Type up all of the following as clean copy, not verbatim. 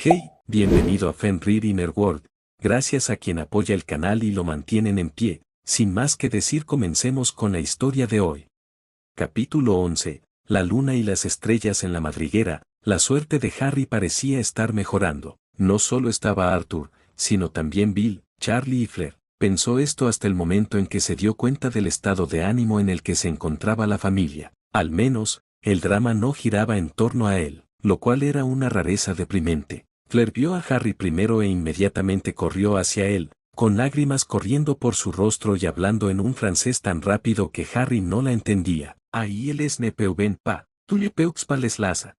Hey, bienvenido a Fenrir Inner World, gracias a quien apoya el canal y lo mantienen en pie. Sin más que decir, comencemos con la historia de hoy. Capítulo 11. La luna y las estrellas en la madriguera. La suerte de Harry parecía estar mejorando. No solo estaba Arthur, sino también Bill, Charlie y Fleur. Pensó esto hasta el momento en que se dio cuenta del estado de ánimo en el que se encontraba la familia. Al menos, el drama no giraba en torno a él, lo cual era una rareza deprimente. Fleur vio a Harry primero e inmediatamente corrió hacia él, con lágrimas corriendo por su rostro y hablando en un francés tan rápido que Harry no la entendía. Ahí él es nepeuben pa, tulipeux paleslaza,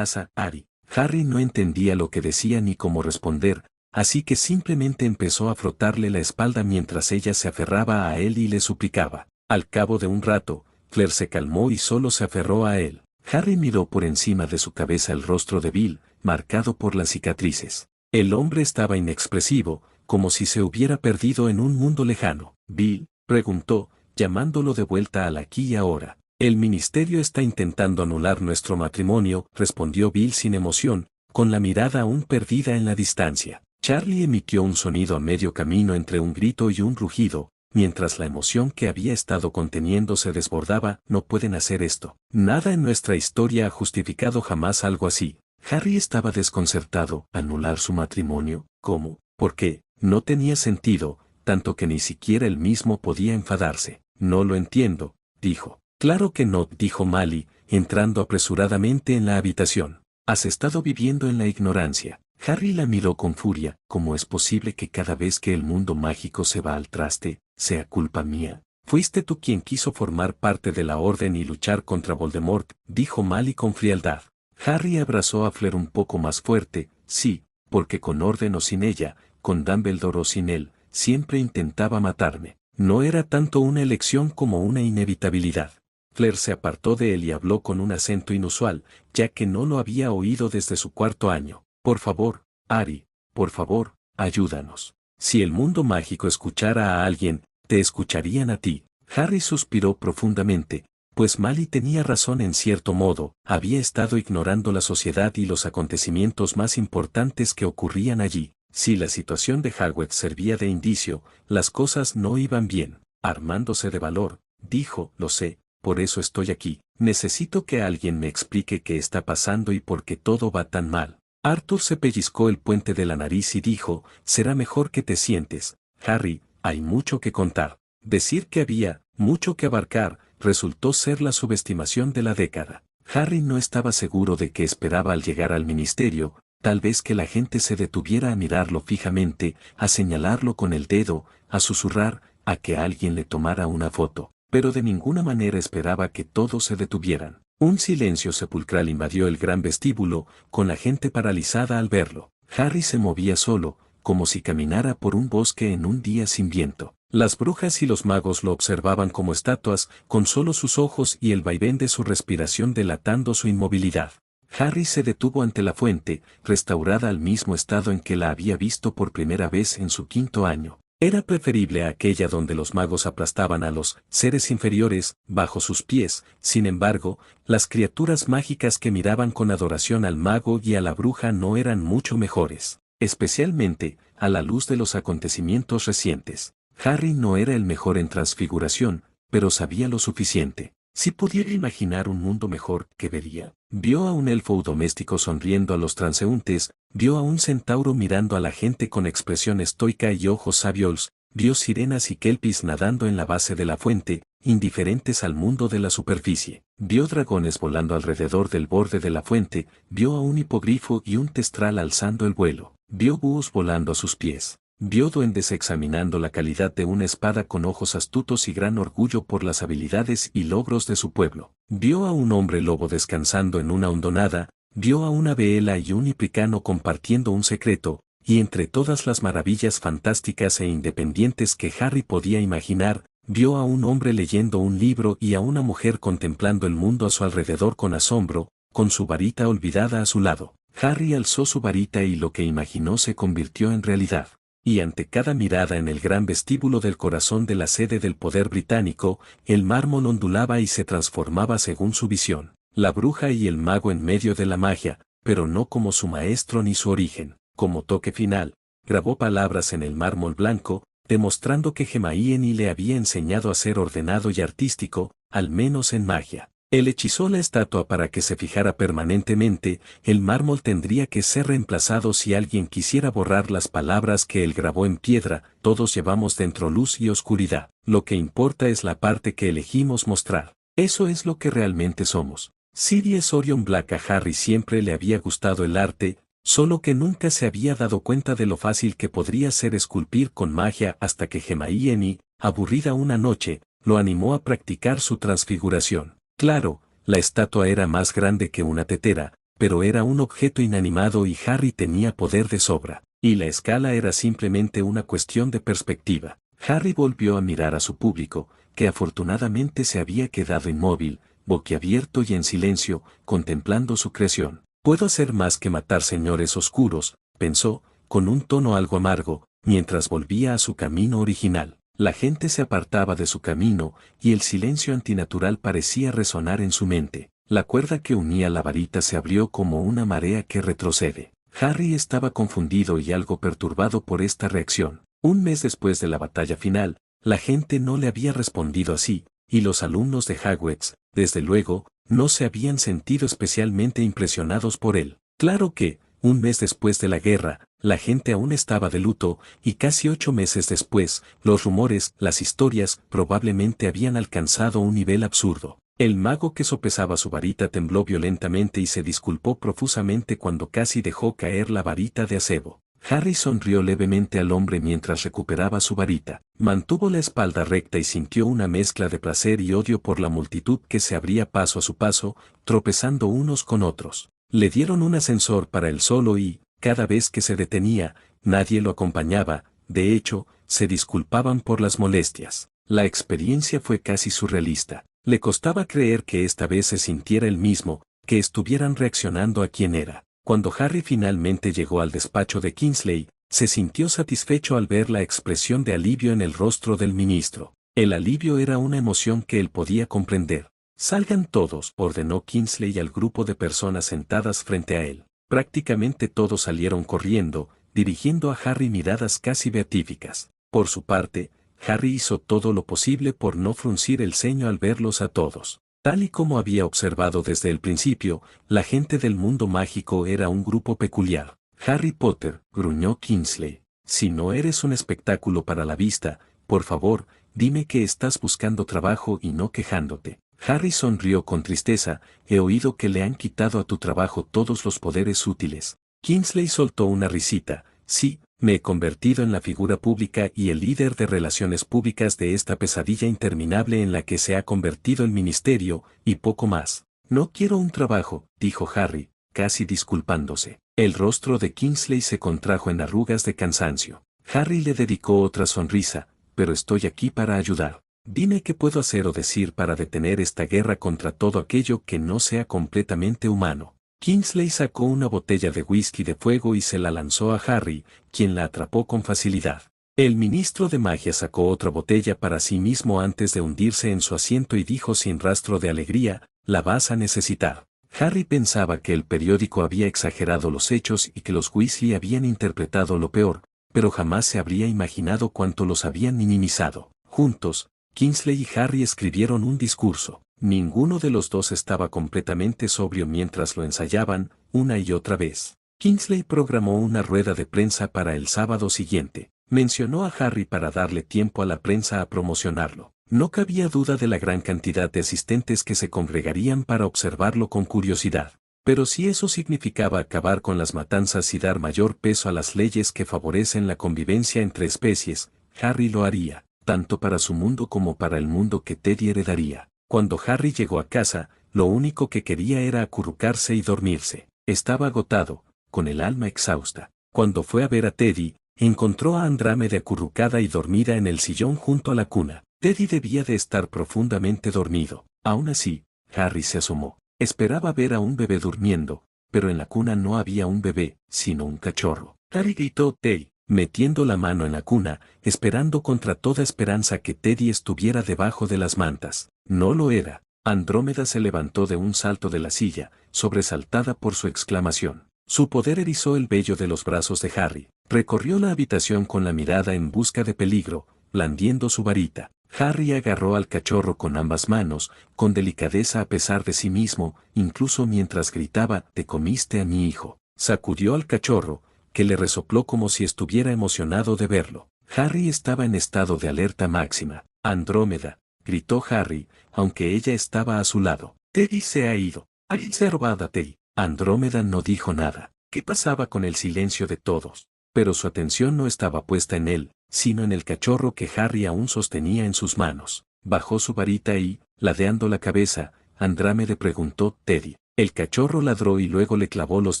Ari. Harry no entendía lo que decía ni cómo responder, así que simplemente empezó a frotarle la espalda mientras ella se aferraba a él y le suplicaba. Al cabo de un rato, Fleur se calmó y solo se aferró a él. Harry miró por encima de su cabeza el rostro de Bill, marcado por las cicatrices. El hombre estaba inexpresivo, como si se hubiera perdido en un mundo lejano. Bill, preguntó, llamándolo de vuelta al aquí y ahora. El ministerio está intentando anular nuestro matrimonio, respondió Bill sin emoción, con la mirada aún perdida en la distancia. Charlie emitió un sonido a medio camino entre un grito y un rugido, mientras la emoción que había estado conteniendo se desbordaba. No pueden hacer esto. Nada en nuestra historia ha justificado jamás algo así. Harry estaba desconcertado. ¿Anular su matrimonio? ¿Cómo? ¿Por qué? No tenía sentido, tanto que ni siquiera él mismo podía enfadarse. No lo entiendo, dijo. Claro que no, dijo Mally, entrando apresuradamente en la habitación. Has estado viviendo en la ignorancia. Harry la miró con furia. ¿Cómo es posible que cada vez que el mundo mágico se va al traste, sea culpa mía? Fuiste tú quien quiso formar parte de la Orden y luchar contra Voldemort, dijo Mally con frialdad. Harry abrazó a Fleur un poco más fuerte. Sí, porque con orden o sin ella, con Dumbledore o sin él, siempre intentaba matarme. No era tanto una elección como una inevitabilidad. Fleur se apartó de él y habló con un acento inusual, ya que no lo había oído desde su cuarto año. Por favor, Harry, por favor, ayúdanos. Si el mundo mágico escuchara a alguien, te escucharían a ti. Harry suspiró profundamente, pues Mally tenía razón en cierto modo. Había estado ignorando la sociedad y los acontecimientos más importantes que ocurrían allí. Si la situación de Hogwarts servía de indicio, las cosas no iban bien. Armándose de valor, dijo, lo sé, por eso estoy aquí. Necesito que alguien me explique qué está pasando y por qué todo va tan mal. Arthur se pellizcó el puente de la nariz y dijo, será mejor que te sientes. Harry, hay mucho que contar. Decir que había mucho que abarcar resultó ser la subestimación de la década. Harry no estaba seguro de qué esperaba al llegar al ministerio, tal vez que la gente se detuviera a mirarlo fijamente, a señalarlo con el dedo, a susurrar, a que alguien le tomara una foto, pero de ninguna manera esperaba que todos se detuvieran. Un silencio sepulcral invadió el gran vestíbulo, con la gente paralizada al verlo. Harry se movía solo, como si caminara por un bosque en un día sin viento. Las brujas y los magos lo observaban como estatuas, con solo sus ojos y el vaivén de su respiración delatando su inmovilidad. Harry se detuvo ante la fuente, restaurada al mismo estado en que la había visto por primera vez en su quinto año. Era preferible a aquella donde los magos aplastaban a los seres inferiores bajo sus pies. Sin embargo, las criaturas mágicas que miraban con adoración al mago y a la bruja no eran mucho mejores, especialmente a la luz de los acontecimientos recientes. Harry no era el mejor en transfiguración, pero sabía lo suficiente. Si pudiera imaginar un mundo mejor, ¿qué vería? Vio a un elfo doméstico sonriendo a los transeúntes, vio a un centauro mirando a la gente con expresión estoica y ojos sabios, vio sirenas y kelpis nadando en la base de la fuente, indiferentes al mundo de la superficie. Vio dragones volando alrededor del borde de la fuente, vio a un hipogrifo y un testral alzando el vuelo, vio búhos volando a sus pies. Vio duendes examinando la calidad de una espada con ojos astutos y gran orgullo por las habilidades y logros de su pueblo. Vio a un hombre lobo descansando en una hondonada, vio a una beela y un hipricano compartiendo un secreto, y entre todas las maravillas fantásticas e independientes que Harry podía imaginar, vio a un hombre leyendo un libro y a una mujer contemplando el mundo a su alrededor con asombro, con su varita olvidada a su lado. Harry alzó su varita y lo que imaginó se convirtió en realidad. Y ante cada mirada en el gran vestíbulo del corazón de la sede del poder británico, el mármol ondulaba y se transformaba según su visión. La bruja y el mago en medio de la magia, pero no como su maestro ni su origen. Como toque final, grabó palabras en el mármol blanco, demostrando que Hermione le había enseñado a ser ordenado y artístico, al menos en magia. Él hechizó la estatua para que se fijara permanentemente, el mármol tendría que ser reemplazado si alguien quisiera borrar las palabras que él grabó en piedra. Todos llevamos dentro luz y oscuridad, lo que importa es la parte que elegimos mostrar. Eso es lo que realmente somos. Sirius Orion Black. A Harry siempre le había gustado el arte, solo que nunca se había dado cuenta de lo fácil que podría ser esculpir con magia hasta que Hermione, aburrida una noche, lo animó a practicar su transfiguración. Claro, la estatua era más grande que una tetera, pero era un objeto inanimado y Harry tenía poder de sobra, y la escala era simplemente una cuestión de perspectiva. Harry volvió a mirar a su público, que afortunadamente se había quedado inmóvil, boquiabierto y en silencio, contemplando su creación. Puedo hacer más que matar señores oscuros, pensó, con un tono algo amargo, mientras volvía a su camino original. La gente se apartaba de su camino, y el silencio antinatural parecía resonar en su mente. La cuerda que unía la varita se abrió como una marea que retrocede. Harry estaba confundido y algo perturbado por esta reacción. Un mes después de la batalla final, la gente no le había respondido así, y los alumnos de Hogwarts, desde luego, no se habían sentido especialmente impresionados por él. Claro que, un mes después de la guerra, la gente aún estaba de luto, y casi 8 meses después, los rumores, las historias, probablemente habían alcanzado un nivel absurdo. El mago que sopesaba su varita tembló violentamente y se disculpó profusamente cuando casi dejó caer la varita de acebo. Harry sonrió levemente al hombre mientras recuperaba su varita. Mantuvo la espalda recta y sintió una mezcla de placer y odio por la multitud que se abría paso a su paso, tropezando unos con otros. Le dieron un ascensor para él solo y, cada vez que se detenía, nadie lo acompañaba, de hecho, se disculpaban por las molestias. La experiencia fue casi surrealista. Le costaba creer que esta vez se sintiera el mismo, que estuvieran reaccionando a quien era. Cuando Harry finalmente llegó al despacho de Kingsley, se sintió satisfecho al ver la expresión de alivio en el rostro del ministro. El alivio era una emoción que él podía comprender. «Salgan todos», ordenó Kingsley al grupo de personas sentadas frente a él. Prácticamente todos salieron corriendo, dirigiendo a Harry miradas casi beatíficas. Por su parte, Harry hizo todo lo posible por no fruncir el ceño al verlos a todos. Tal y como había observado desde el principio, la gente del mundo mágico era un grupo peculiar. «Harry Potter», gruñó Kingsley, «si no eres un espectáculo para la vista, por favor, dime que estás buscando trabajo y no quejándote». Harry sonrió con tristeza. «He oído que le han quitado a tu trabajo todos los poderes útiles». Kingsley soltó una risita. «Sí, me he convertido en la figura pública y el líder de relaciones públicas de esta pesadilla interminable en la que se ha convertido el ministerio, y poco más». «No quiero un trabajo», dijo Harry, casi disculpándose. El rostro de Kingsley se contrajo en arrugas de cansancio. Harry le dedicó otra sonrisa. «Pero estoy aquí para ayudar. Dime qué puedo hacer o decir para detener esta guerra contra todo aquello que no sea completamente humano». Kingsley sacó una botella de whisky de fuego y se la lanzó a Harry, quien la atrapó con facilidad. El ministro de magia sacó otra botella para sí mismo antes de hundirse en su asiento y dijo sin rastro de alegría: «La vas a necesitar». Harry pensaba que el periódico había exagerado los hechos y que los Weasley habían interpretado lo peor, pero jamás se habría imaginado cuánto los habían minimizado. Juntos, Kingsley y Harry escribieron un discurso. Ninguno de los dos estaba completamente sobrio mientras lo ensayaban, una y otra vez. Kingsley programó una rueda de prensa para el sábado siguiente. Mencionó a Harry para darle tiempo a la prensa a promocionarlo. No cabía duda de la gran cantidad de asistentes que se congregarían para observarlo con curiosidad. Pero si eso significaba acabar con las matanzas y dar mayor peso a las leyes que favorecen la convivencia entre especies, Harry lo haría, tanto para su mundo como para el mundo que Teddy heredaría. Cuando Harry llegó a casa, lo único que quería era acurrucarse y dormirse. Estaba agotado, con el alma exhausta. Cuando fue a ver a Teddy, encontró a Andrómeda acurrucada y dormida en el sillón junto a la cuna. Teddy debía de estar profundamente dormido. Aún así, Harry se asomó. Esperaba ver a un bebé durmiendo, pero en la cuna no había un bebé, sino un cachorro. Harry gritó «Teddy», metiendo la mano en la cuna, esperando contra toda esperanza que Teddy estuviera debajo de las mantas. No lo era. Andrómeda se levantó de un salto de la silla, sobresaltada por su exclamación. Su poder erizó el vello de los brazos de Harry. Recorrió la habitación con la mirada en busca de peligro, blandiendo su varita. Harry agarró al cachorro con ambas manos, con delicadeza a pesar de sí mismo, incluso mientras gritaba, «Te comiste a mi hijo». Sacudió al cachorro, que le resopló como si estuviera emocionado de verlo. Harry estaba en estado de alerta máxima. «Andrómeda», gritó Harry, aunque ella estaba a su lado. «Teddy se ha ido. Alguien se ha robado a Teddy». Andrómeda no dijo nada. ¿Qué pasaba con el silencio de todos? Pero su atención no estaba puesta en él, sino en el cachorro que Harry aún sostenía en sus manos. Bajó su varita y, ladeando la cabeza, Andrómeda preguntó, «Teddy». El cachorro ladró y luego le clavó los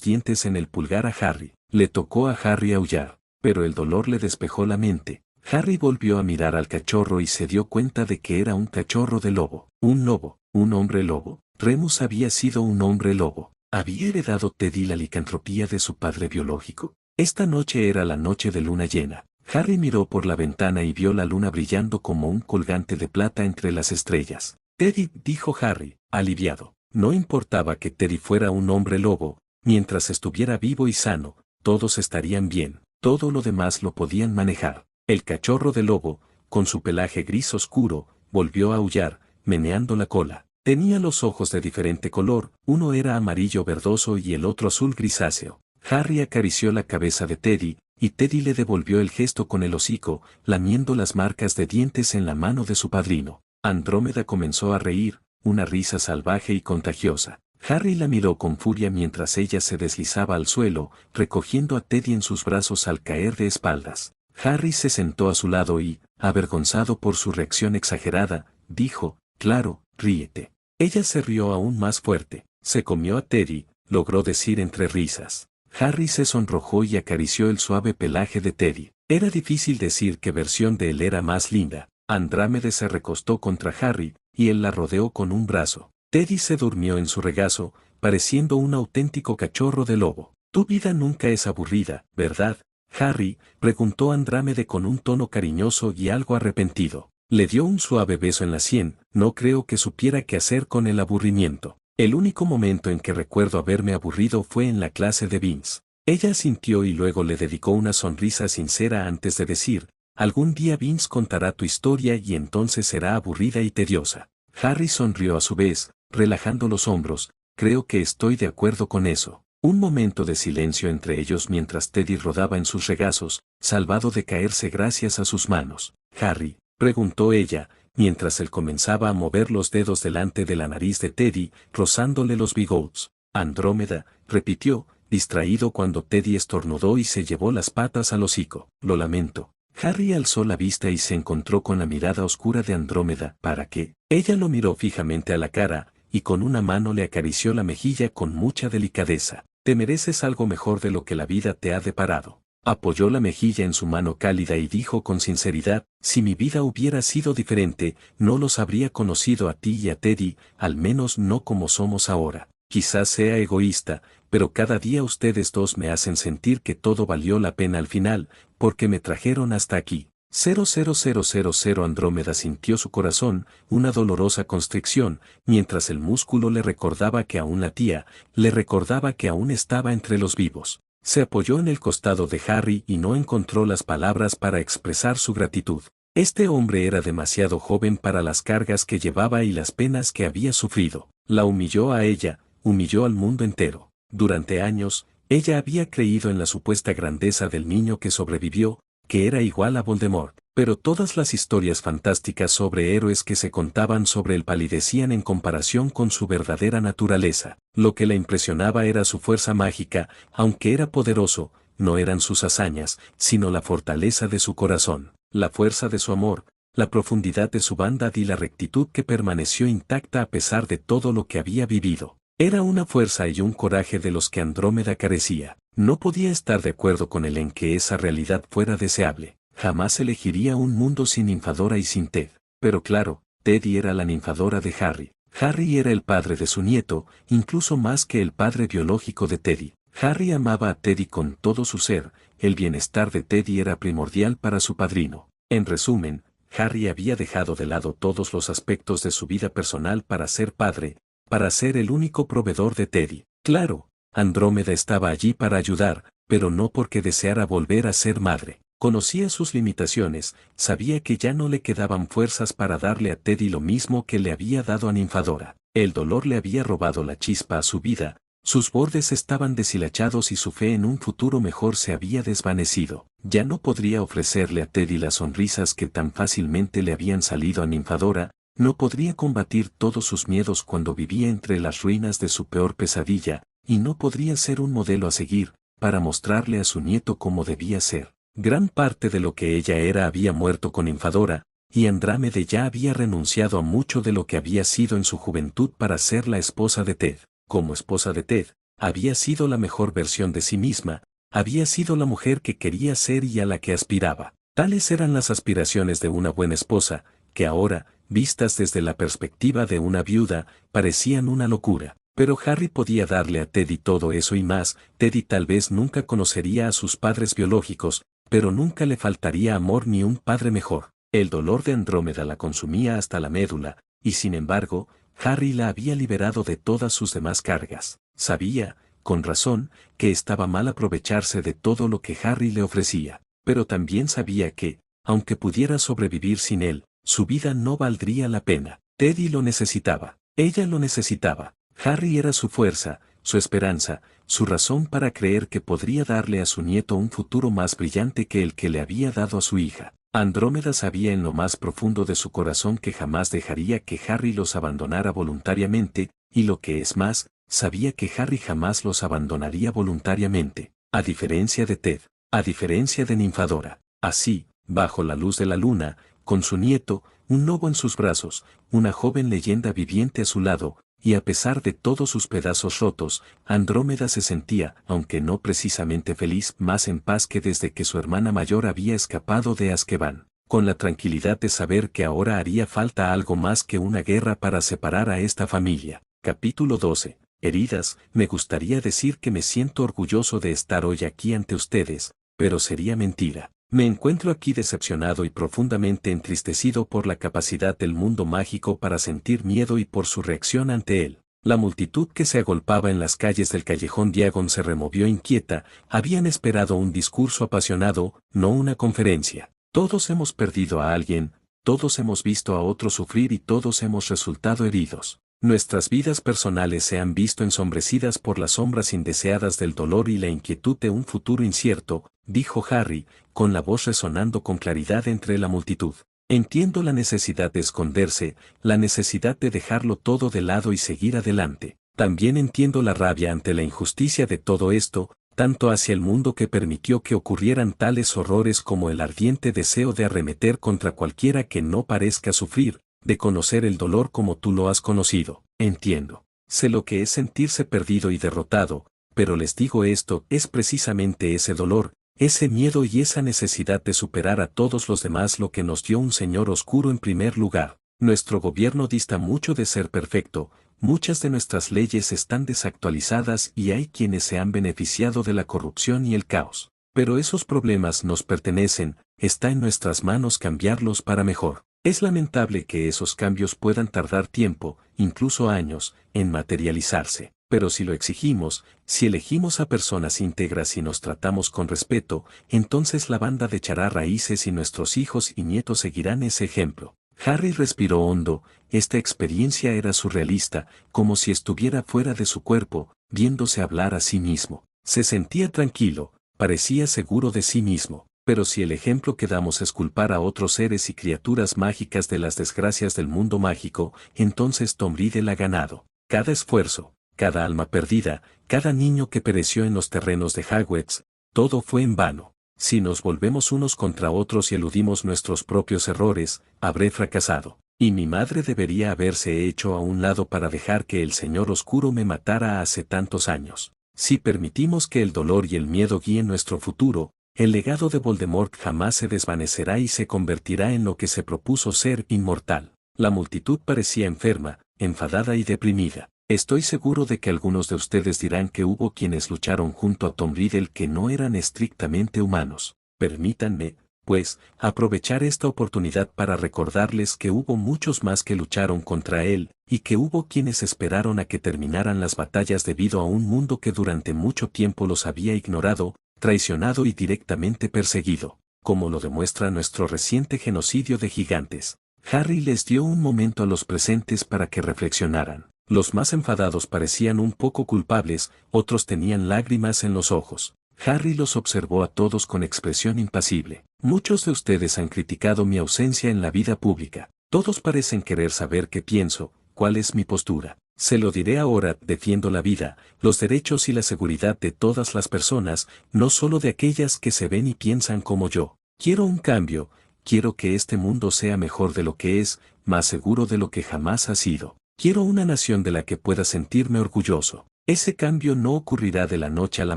dientes en el pulgar a Harry. Le tocó a Harry aullar, pero el dolor le despejó la mente. Harry volvió a mirar al cachorro y se dio cuenta de que era un cachorro de lobo. Un lobo, un hombre lobo. Remus había sido un hombre lobo. ¿Había heredado Teddy la licantropía de su padre biológico? Esta noche era la noche de luna llena. Harry miró por la ventana y vio la luna brillando como un colgante de plata entre las estrellas. «Teddy», dijo Harry, aliviado. No importaba que Teddy fuera un hombre lobo, mientras estuviera vivo y sano, todos estarían bien, todo lo demás lo podían manejar. El cachorro de lobo, con su pelaje gris oscuro, volvió a aullar, meneando la cola. Tenía los ojos de diferente color, uno era amarillo verdoso y el otro azul grisáceo. Harry acarició la cabeza de Teddy, y Teddy le devolvió el gesto con el hocico, lamiendo las marcas de dientes en la mano de su padrino. Andrómeda comenzó a reír, una risa salvaje y contagiosa. Harry la miró con furia mientras ella se deslizaba al suelo, recogiendo a Teddy en sus brazos al caer de espaldas. Harry se sentó a su lado y, avergonzado por su reacción exagerada, dijo, «Claro, ríete». Ella se rió aún más fuerte. «Se comió a Teddy», logró decir entre risas. Harry se sonrojó y acarició el suave pelaje de Teddy. Era difícil decir qué versión de él era más linda. Andrómeda se recostó contra Harry, y él la rodeó con un brazo. Teddy se durmió en su regazo, pareciendo un auténtico cachorro de lobo. «Tu vida nunca es aburrida, ¿verdad, Harry?», preguntó Andrómeda con un tono cariñoso y algo arrepentido. Le dio un suave beso en la sien. «No creo que supiera qué hacer con el aburrimiento. El único momento en que recuerdo haberme aburrido fue en la clase de Vince». Ella asintió y luego le dedicó una sonrisa sincera antes de decir, «Algún día Vince contará tu historia y entonces será aburrida y tediosa». Harry sonrió a su vez, relajando los hombros. «Creo que estoy de acuerdo con eso». Un momento de silencio entre ellos mientras Teddy rodaba en sus regazos, salvado de caerse gracias a sus manos. «Harry», preguntó ella, mientras él comenzaba a mover los dedos delante de la nariz de Teddy, rozándole los bigotes. «Andrómeda», repitió, distraído cuando Teddy estornudó y se llevó las patas al hocico. «Lo lamento». Harry alzó la vista y se encontró con la mirada oscura de Andrómeda. «¿Para qué?». Ella lo miró fijamente a la cara, y con una mano le acarició la mejilla con mucha delicadeza. «Te mereces algo mejor de lo que la vida te ha deparado». Apoyó la mejilla en su mano cálida y dijo con sinceridad, «Si mi vida hubiera sido diferente, no los habría conocido a ti y a Teddy, al menos no como somos ahora. Quizás sea egoísta, pero cada día ustedes dos me hacen sentir que todo valió la pena al final, porque me trajeron hasta aquí». 00000 Andrómeda sintió su corazón, una dolorosa constricción, mientras el músculo le recordaba que aún latía, le recordaba que aún estaba entre los vivos. Se apoyó en el costado de Harry y no encontró las palabras para expresar su gratitud. Este hombre era demasiado joven para las cargas que llevaba y las penas que había sufrido. La humilló a ella, humilló al mundo entero. Durante años, ella había creído en la supuesta grandeza del niño que sobrevivió, que era igual a Voldemort, pero todas las historias fantásticas sobre héroes que se contaban sobre él palidecían en comparación con su verdadera naturaleza. Lo que la impresionaba era su fuerza mágica, aunque era poderoso, no eran sus hazañas, sino la fortaleza de su corazón, la fuerza de su amor, la profundidad de su bondad y la rectitud que permaneció intacta a pesar de todo lo que había vivido. Era una fuerza y un coraje de los que Andrómeda carecía. No podía estar de acuerdo con él en que esa realidad fuera deseable. Jamás elegiría un mundo sin ninfadora y sin Ted. Pero claro, Teddy era la ninfadora de Harry. Harry era el padre de su nieto, incluso más que el padre biológico de Teddy. Harry amaba a Teddy con todo su ser, el bienestar de Teddy era primordial para su padrino. En resumen, Harry había dejado de lado todos los aspectos de su vida personal para ser padre, para ser el único proveedor de Teddy. Claro, Andrómeda estaba allí para ayudar, pero no porque deseara volver a ser madre. Conocía sus limitaciones, sabía que ya no le quedaban fuerzas para darle a Teddy lo mismo que le había dado a Ninfadora. El dolor le había robado la chispa a su vida, sus bordes estaban deshilachados y su fe en un futuro mejor se había desvanecido. Ya no podría ofrecerle a Teddy las sonrisas que tan fácilmente le habían salido a Ninfadora, no podría combatir todos sus miedos cuando vivía entre las ruinas de su peor pesadilla, y no podría ser un modelo a seguir, para mostrarle a su nieto cómo debía ser. Gran parte de lo que ella era había muerto con Ninfadora, y Andrámede ya había renunciado a mucho de lo que había sido en su juventud para ser la esposa de Ted. Como esposa de Ted, había sido la mejor versión de sí misma, había sido la mujer que quería ser y a la que aspiraba. Tales eran las aspiraciones de una buena esposa, que ahora, vistas desde la perspectiva de una viuda, parecían una locura. Pero Harry podía darle a Teddy todo eso y más. Teddy tal vez nunca conocería a sus padres biológicos, pero nunca le faltaría amor ni un padre mejor. El dolor de Andrómeda la consumía hasta la médula, y sin embargo, Harry la había liberado de todas sus demás cargas. Sabía, con razón, que estaba mal aprovecharse de todo lo que Harry le ofrecía, pero también sabía que, aunque pudiera sobrevivir sin él, su vida no valdría la pena. Teddy lo necesitaba, ella lo necesitaba. Harry era su fuerza, su esperanza, su razón para creer que podría darle a su nieto un futuro más brillante que el que le había dado a su hija. Andrómeda sabía en lo más profundo de su corazón que jamás dejaría que Harry los abandonara voluntariamente, y lo que es más, sabía que Harry jamás los abandonaría voluntariamente, a diferencia de Ted, a diferencia de Ninfadora. Así, bajo la luz de la luna, con su nieto, un lobo en sus brazos, una joven leyenda viviente a su lado, y a pesar de todos sus pedazos rotos, Andrómeda se sentía, aunque no precisamente feliz, más en paz que desde que su hermana mayor había escapado de Azkaban, con la tranquilidad de saber que ahora haría falta algo más que una guerra para separar a esta familia. Capítulo 12. Heridas. Me gustaría decir que me siento orgulloso de estar hoy aquí ante ustedes, pero sería mentira. Me encuentro aquí decepcionado y profundamente entristecido por la capacidad del mundo mágico para sentir miedo y por su reacción ante él. La multitud que se agolpaba en las calles del callejón Diagon se removió inquieta, habían esperado un discurso apasionado, no una conferencia. Todos hemos perdido a alguien, todos hemos visto a otro sufrir y todos hemos resultado heridos. Nuestras vidas personales se han visto ensombrecidas por las sombras indeseadas del dolor y la inquietud de un futuro incierto, dijo Harry, con la voz resonando con claridad entre la multitud. Entiendo la necesidad de esconderse, la necesidad de dejarlo todo de lado y seguir adelante. También entiendo la rabia ante la injusticia de todo esto, tanto hacia el mundo que permitió que ocurrieran tales horrores como el ardiente deseo de arremeter contra cualquiera que no parezca sufrir, de conocer el dolor como tú lo has conocido. Entiendo. Sé lo que es sentirse perdido y derrotado, pero les digo esto, es precisamente ese dolor, ese miedo y esa necesidad de superar a todos los demás lo que nos dio un Señor oscuro en primer lugar. Nuestro gobierno dista mucho de ser perfecto, muchas de nuestras leyes están desactualizadas y hay quienes se han beneficiado de la corrupción y el caos. Pero esos problemas nos pertenecen, está en nuestras manos cambiarlos para mejor. Es lamentable que esos cambios puedan tardar tiempo, incluso años, en materializarse, pero si lo exigimos, si elegimos a personas íntegras y nos tratamos con respeto, entonces la banda echará raíces y nuestros hijos y nietos seguirán ese ejemplo. Harry respiró hondo, esta experiencia era surrealista, como si estuviera fuera de su cuerpo, viéndose hablar a sí mismo. Se sentía tranquilo, parecía seguro de sí mismo. Pero si el ejemplo que damos es culpar a otros seres y criaturas mágicas de las desgracias del mundo mágico, entonces Tom Riddle ha ganado. Cada esfuerzo, cada alma perdida, cada niño que pereció en los terrenos de Hogwarts, todo fue en vano. Si nos volvemos unos contra otros y eludimos nuestros propios errores, habré fracasado. Y mi madre debería haberse hecho a un lado para dejar que el Señor Oscuro me matara hace tantos años. Si permitimos que el dolor y el miedo guíen nuestro futuro, el legado de Voldemort jamás se desvanecerá y se convertirá en lo que se propuso ser, inmortal. La multitud parecía enferma, enfadada y deprimida. Estoy seguro de que algunos de ustedes dirán que hubo quienes lucharon junto a Tom Riddle que no eran estrictamente humanos. Permítanme, pues, aprovechar esta oportunidad para recordarles que hubo muchos más que lucharon contra él, y que hubo quienes esperaron a que terminaran las batallas debido a un mundo que durante mucho tiempo los había ignorado, traicionado y directamente perseguido, como lo demuestra nuestro reciente genocidio de gigantes. Harry les dio un momento a los presentes para que reflexionaran. Los más enfadados parecían un poco culpables, otros tenían lágrimas en los ojos. Harry los observó a todos con expresión impasible. Muchos de ustedes han criticado mi ausencia en la vida pública. Todos parecen querer saber qué pienso, cuál es mi postura. Se lo diré ahora, defiendo la vida, los derechos y la seguridad de todas las personas, no solo de aquellas que se ven y piensan como yo. Quiero un cambio, quiero que este mundo sea mejor de lo que es, más seguro de lo que jamás ha sido. Quiero una nación de la que pueda sentirme orgulloso. Ese cambio no ocurrirá de la noche a la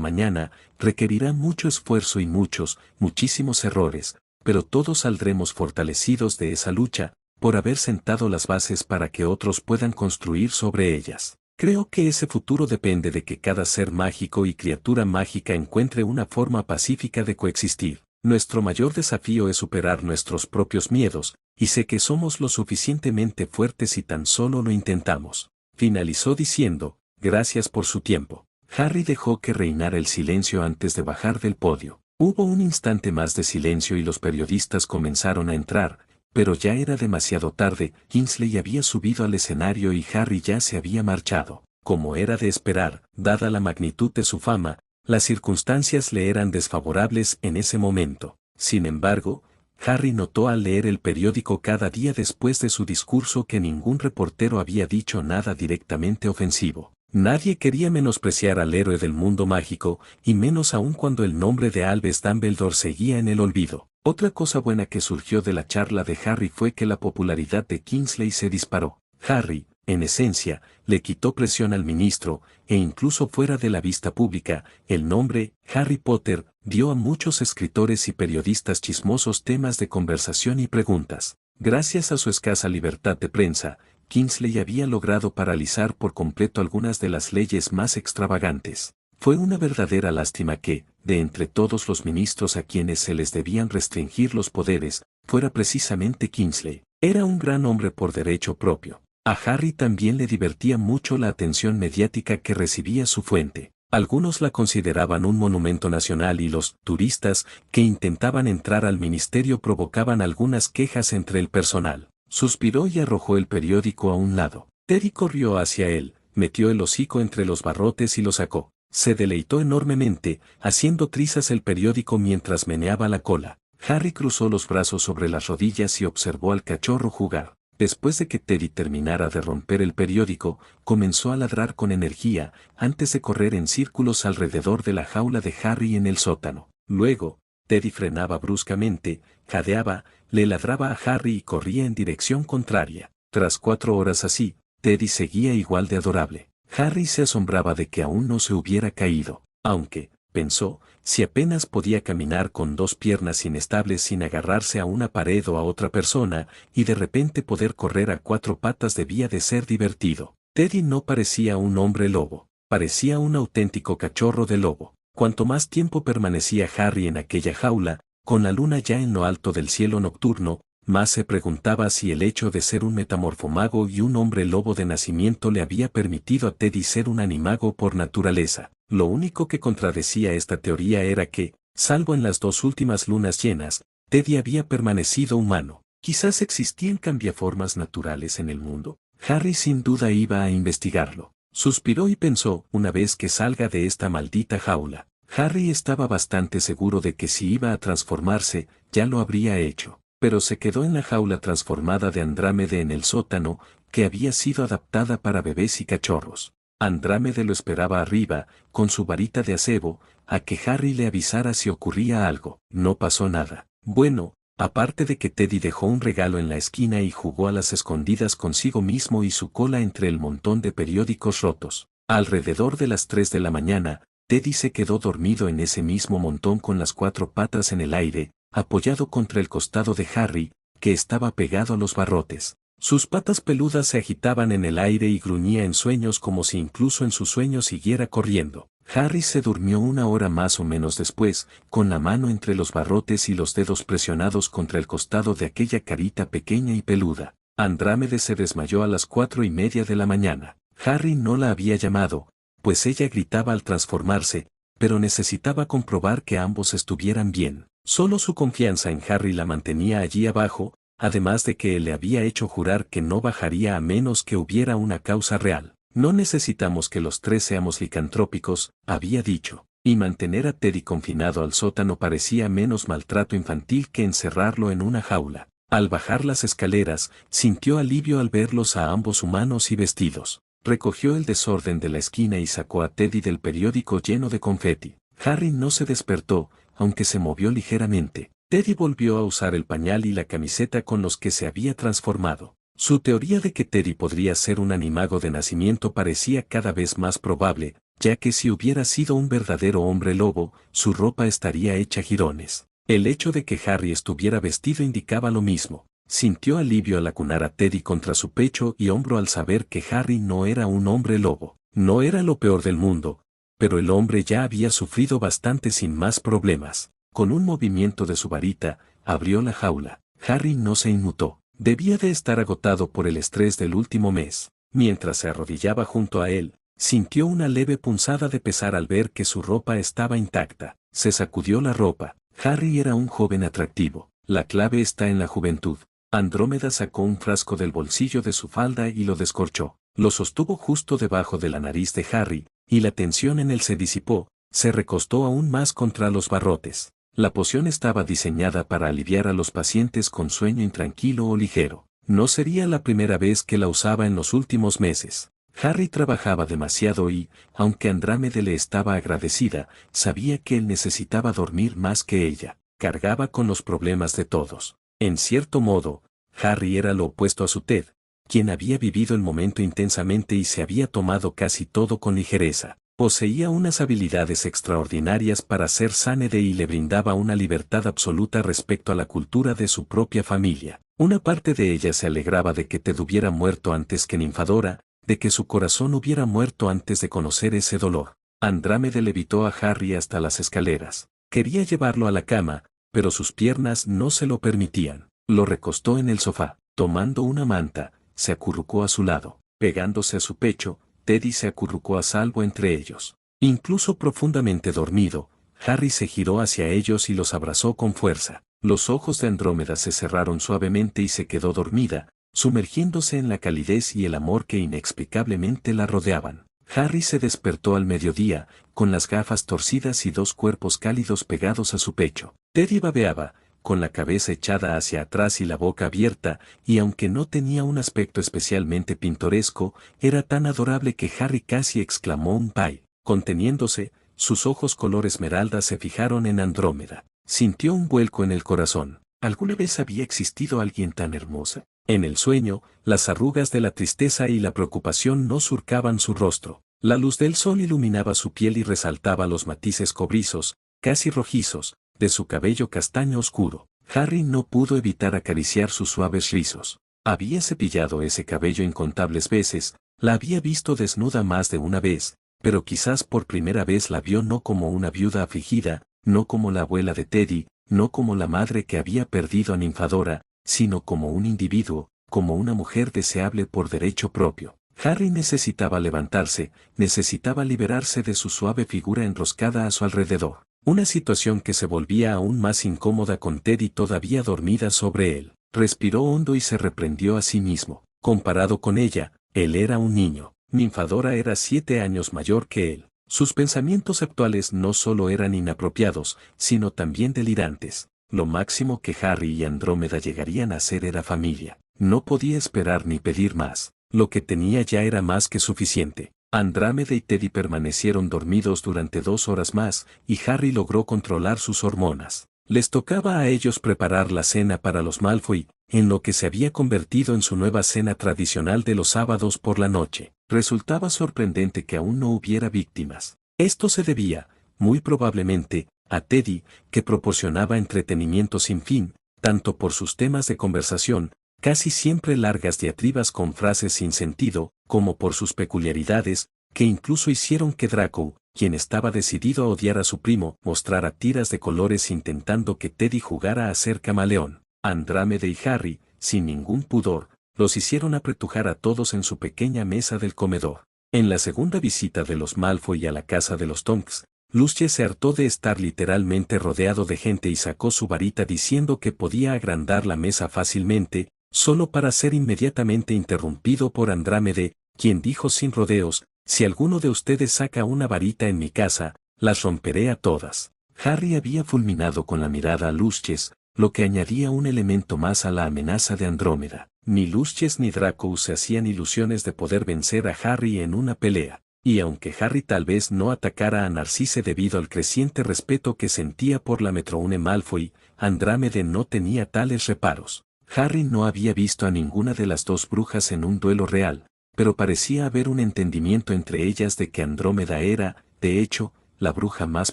mañana, requerirá mucho esfuerzo y muchísimos errores, pero todos saldremos fortalecidos de esa lucha, por haber sentado las bases para que otros puedan construir sobre ellas. Creo que ese futuro depende de que cada ser mágico y criatura mágica encuentre una forma pacífica de coexistir. Nuestro mayor desafío es superar nuestros propios miedos, y sé que somos lo suficientemente fuertes si tan solo lo intentamos. Finalizó diciendo, gracias por su tiempo. Harry dejó que reinara el silencio antes de bajar del podio. Hubo un instante más de silencio y los periodistas comenzaron a entrar, pero ya era demasiado tarde. Kingsley había subido al escenario y Harry ya se había marchado. Como era de esperar, dada la magnitud de su fama, las circunstancias le eran desfavorables en ese momento. Sin embargo, Harry notó al leer el periódico cada día después de su discurso que ningún reportero había dicho nada directamente ofensivo. Nadie quería menospreciar al héroe del mundo mágico, y menos aún cuando el nombre de Albus Dumbledore seguía en el olvido. Otra cosa buena que surgió de la charla de Harry fue que la popularidad de Kingsley se disparó. Harry, en esencia, le quitó presión al ministro, e incluso fuera de la vista pública, el nombre, Harry Potter, dio a muchos escritores y periodistas chismosos temas de conversación y preguntas. Gracias a su escasa libertad de prensa, Kingsley había logrado paralizar por completo algunas de las leyes más extravagantes. Fue una verdadera lástima que, de entre todos los ministros a quienes se les debían restringir los poderes, fuera precisamente Kingsley. Era un gran hombre por derecho propio. A Harry también le divertía mucho la atención mediática que recibía su fuente. Algunos la consideraban un monumento nacional y los turistas que intentaban entrar al ministerio provocaban algunas quejas entre el personal. Suspiró y arrojó el periódico a un lado. Teddy corrió hacia él, metió el hocico entre los barrotes y lo sacó. Se deleitó enormemente, haciendo trizas el periódico mientras meneaba la cola. Harry cruzó los brazos sobre las rodillas y observó al cachorro jugar. Después de que Teddy terminara de romper el periódico, comenzó a ladrar con energía, antes de correr en círculos alrededor de la jaula de Harry en el sótano. Luego, Teddy frenaba bruscamente, jadeaba, le ladraba a Harry y corría en dirección contraria. Tras 4 horas así, Teddy seguía igual de adorable. Harry se asombraba de que aún no se hubiera caído, aunque, pensó, si apenas podía caminar con 2 piernas inestables sin agarrarse a una pared o a otra persona, y de repente poder correr a 4 patas debía de ser divertido. Teddy no parecía un hombre lobo, parecía un auténtico cachorro de lobo. Cuanto más tiempo permanecía Harry en aquella jaula, con la luna ya en lo alto del cielo nocturno, más se preguntaba si el hecho de ser un metamorfomago y un hombre lobo de nacimiento le había permitido a Teddy ser un animago por naturaleza. Lo único que contradecía esta teoría era que, salvo en las 2 últimas lunas llenas, Teddy había permanecido humano. Quizás existían cambiaformas naturales en el mundo. Harry sin duda iba a investigarlo. Suspiró y pensó, una vez que salga de esta maldita jaula. Harry estaba bastante seguro de que si iba a transformarse, ya lo habría hecho. Pero se quedó en la jaula transformada de Andrámede en el sótano, que había sido adaptada para bebés y cachorros. Andrámede lo esperaba arriba, con su varita de acebo, a que Harry le avisara si ocurría algo. No pasó nada. Bueno, aparte de que Teddy dejó un regalo en la esquina y jugó a las escondidas consigo mismo y su cola entre el montón de periódicos rotos. Alrededor de las 3 de la mañana, Teddy se quedó dormido en ese mismo montón con las 4 patas en el aire, apoyado contra el costado de Harry, que estaba pegado a los barrotes. Sus patas peludas se agitaban en el aire y gruñía en sueños como si incluso en sus sueños siguiera corriendo. Harry se durmió una hora más o menos después, con la mano entre los barrotes y los dedos presionados contra el costado de aquella carita pequeña y peluda. Andrómeda se desmayó a las 4:30 de la mañana. Harry no la había llamado, pues ella gritaba al transformarse, pero necesitaba comprobar que ambos estuvieran bien. Solo su confianza en Harry la mantenía allí abajo, además de que él le había hecho jurar que no bajaría a menos que hubiera una causa real. No necesitamos que los tres seamos licantrópicos, había dicho, y mantener a Teddy confinado al sótano parecía menos maltrato infantil que encerrarlo en una jaula. Al bajar las escaleras, sintió alivio al verlos a ambos humanos y vestidos. Recogió el desorden de la esquina y sacó a Teddy del periódico lleno de confeti. Harry no se despertó, aunque se movió ligeramente. Teddy volvió a usar el pañal y la camiseta con los que se había transformado. Su teoría de que Teddy podría ser un animago de nacimiento parecía cada vez más probable, ya que si hubiera sido un verdadero hombre lobo, su ropa estaría hecha jirones. El hecho de que Harry estuviera vestido indicaba lo mismo. Sintió alivio al acunar a Teddy contra su pecho y hombro al saber que Harry no era un hombre lobo. No era lo peor del mundo, pero el hombre ya había sufrido bastante sin más problemas. Con un movimiento de su varita, abrió la jaula. Harry no se inmutó. Debía de estar agotado por el estrés del último mes. Mientras se arrodillaba junto a él, sintió una leve punzada de pesar al ver que su ropa estaba intacta. Se sacudió la ropa. Harry era un joven atractivo. La clave está en la juventud. Andrómeda sacó un frasco del bolsillo de su falda y lo descorchó. Lo sostuvo justo debajo de la nariz de Harry, y la tensión en él se disipó. Se recostó aún más contra los barrotes. La poción estaba diseñada para aliviar a los pacientes con sueño intranquilo o ligero. No sería la primera vez que la usaba en los últimos meses. Harry trabajaba demasiado y, aunque Andrómeda le estaba agradecida, sabía que él necesitaba dormir más que ella. Cargaba con los problemas de todos. En cierto modo, Harry era lo opuesto a su Ted, quien había vivido el momento intensamente y se había tomado casi todo con ligereza. Poseía unas habilidades extraordinarias para ser Sánede y le brindaba una libertad absoluta respecto a la cultura de su propia familia. Una parte de ella se alegraba de que Ted hubiera muerto antes que Ninfadora, de que su corazón hubiera muerto antes de conocer ese dolor. Andrómeda levitó a Harry hasta las escaleras. Quería llevarlo a la cama, pero sus piernas no se lo permitían. Lo recostó en el sofá. Tomando una manta, se acurrucó a su lado. Pegándose a su pecho, Teddy se acurrucó a salvo entre ellos. Incluso profundamente dormido, Harry se giró hacia ellos y los abrazó con fuerza. Los ojos de Andrómeda se cerraron suavemente y se quedó dormida, sumergiéndose en la calidez y el amor que inexplicablemente la rodeaban. Harry se despertó al mediodía, con las gafas torcidas y dos cuerpos cálidos pegados a su pecho. Teddy babeaba, con la cabeza echada hacia atrás y la boca abierta, y aunque no tenía un aspecto especialmente pintoresco, era tan adorable que Harry casi exclamó un pay. Conteniéndose, sus ojos color esmeralda se fijaron en Andrómeda. Sintió un vuelco en el corazón. ¿Alguna vez había existido alguien tan hermosa? En el sueño, las arrugas de la tristeza y la preocupación no surcaban su rostro. La luz del sol iluminaba su piel y resaltaba los matices cobrizos, casi rojizos, de su cabello castaño oscuro. Harry no pudo evitar acariciar sus suaves rizos. Había cepillado ese cabello incontables veces, la había visto desnuda más de una vez, pero quizás por primera vez la vio no como una viuda afligida, no como la abuela de Teddy, no como la madre que había perdido a Ninfadora, sino como un individuo, como una mujer deseable por derecho propio. Harry necesitaba levantarse, necesitaba liberarse de su suave figura enroscada a su alrededor. Una situación que se volvía aún más incómoda con Teddy todavía dormida sobre él. Respiró hondo y se reprendió a sí mismo. Comparado con ella, él era un niño. Ninfadora era 7 años mayor que él. Sus pensamientos actuales no solo eran inapropiados, sino también delirantes. Lo máximo que Harry y Andrómeda llegarían a ser era familia. No podía esperar ni pedir más. Lo que tenía ya era más que suficiente. Andrómeda y Teddy permanecieron dormidos durante 2 horas más, y Harry logró controlar sus hormonas. Les tocaba a ellos preparar la cena para los Malfoy, en lo que se había convertido en su nueva cena tradicional de los sábados por la noche. Resultaba sorprendente que aún no hubiera víctimas. Esto se debía, muy probablemente, a Teddy, que proporcionaba entretenimiento sin fin, tanto por sus temas de conversación, casi siempre largas diatribas con frases sin sentido, como por sus peculiaridades, que incluso hicieron que Draco, quien estaba decidido a odiar a su primo, mostrara tiras de colores intentando que Teddy jugara a ser camaleón. Andrómeda y Harry, sin ningún pudor, los hicieron apretujar a todos en su pequeña mesa del comedor. En la segunda visita de los Malfoy a la casa de los Tonks, Lucius se hartó de estar literalmente rodeado de gente y sacó su varita diciendo que podía agrandar la mesa fácilmente, solo para ser inmediatamente interrumpido por Andrómeda, quien dijo sin rodeos: «Si alguno de ustedes saca una varita en mi casa, las romperé a todas». Harry había fulminado con la mirada a Lucius, lo que añadía un elemento más a la amenaza de Andrómeda. Ni Lucius ni Draco se hacían ilusiones de poder vencer a Harry en una pelea. Y aunque Harry tal vez no atacara a Narcisse debido al creciente respeto que sentía por la Matrone Malfoy, Andrómeda no tenía tales reparos. Harry no había visto a ninguna de las dos brujas en un duelo real, pero parecía haber un entendimiento entre ellas de que Andrómeda era, de hecho, la bruja más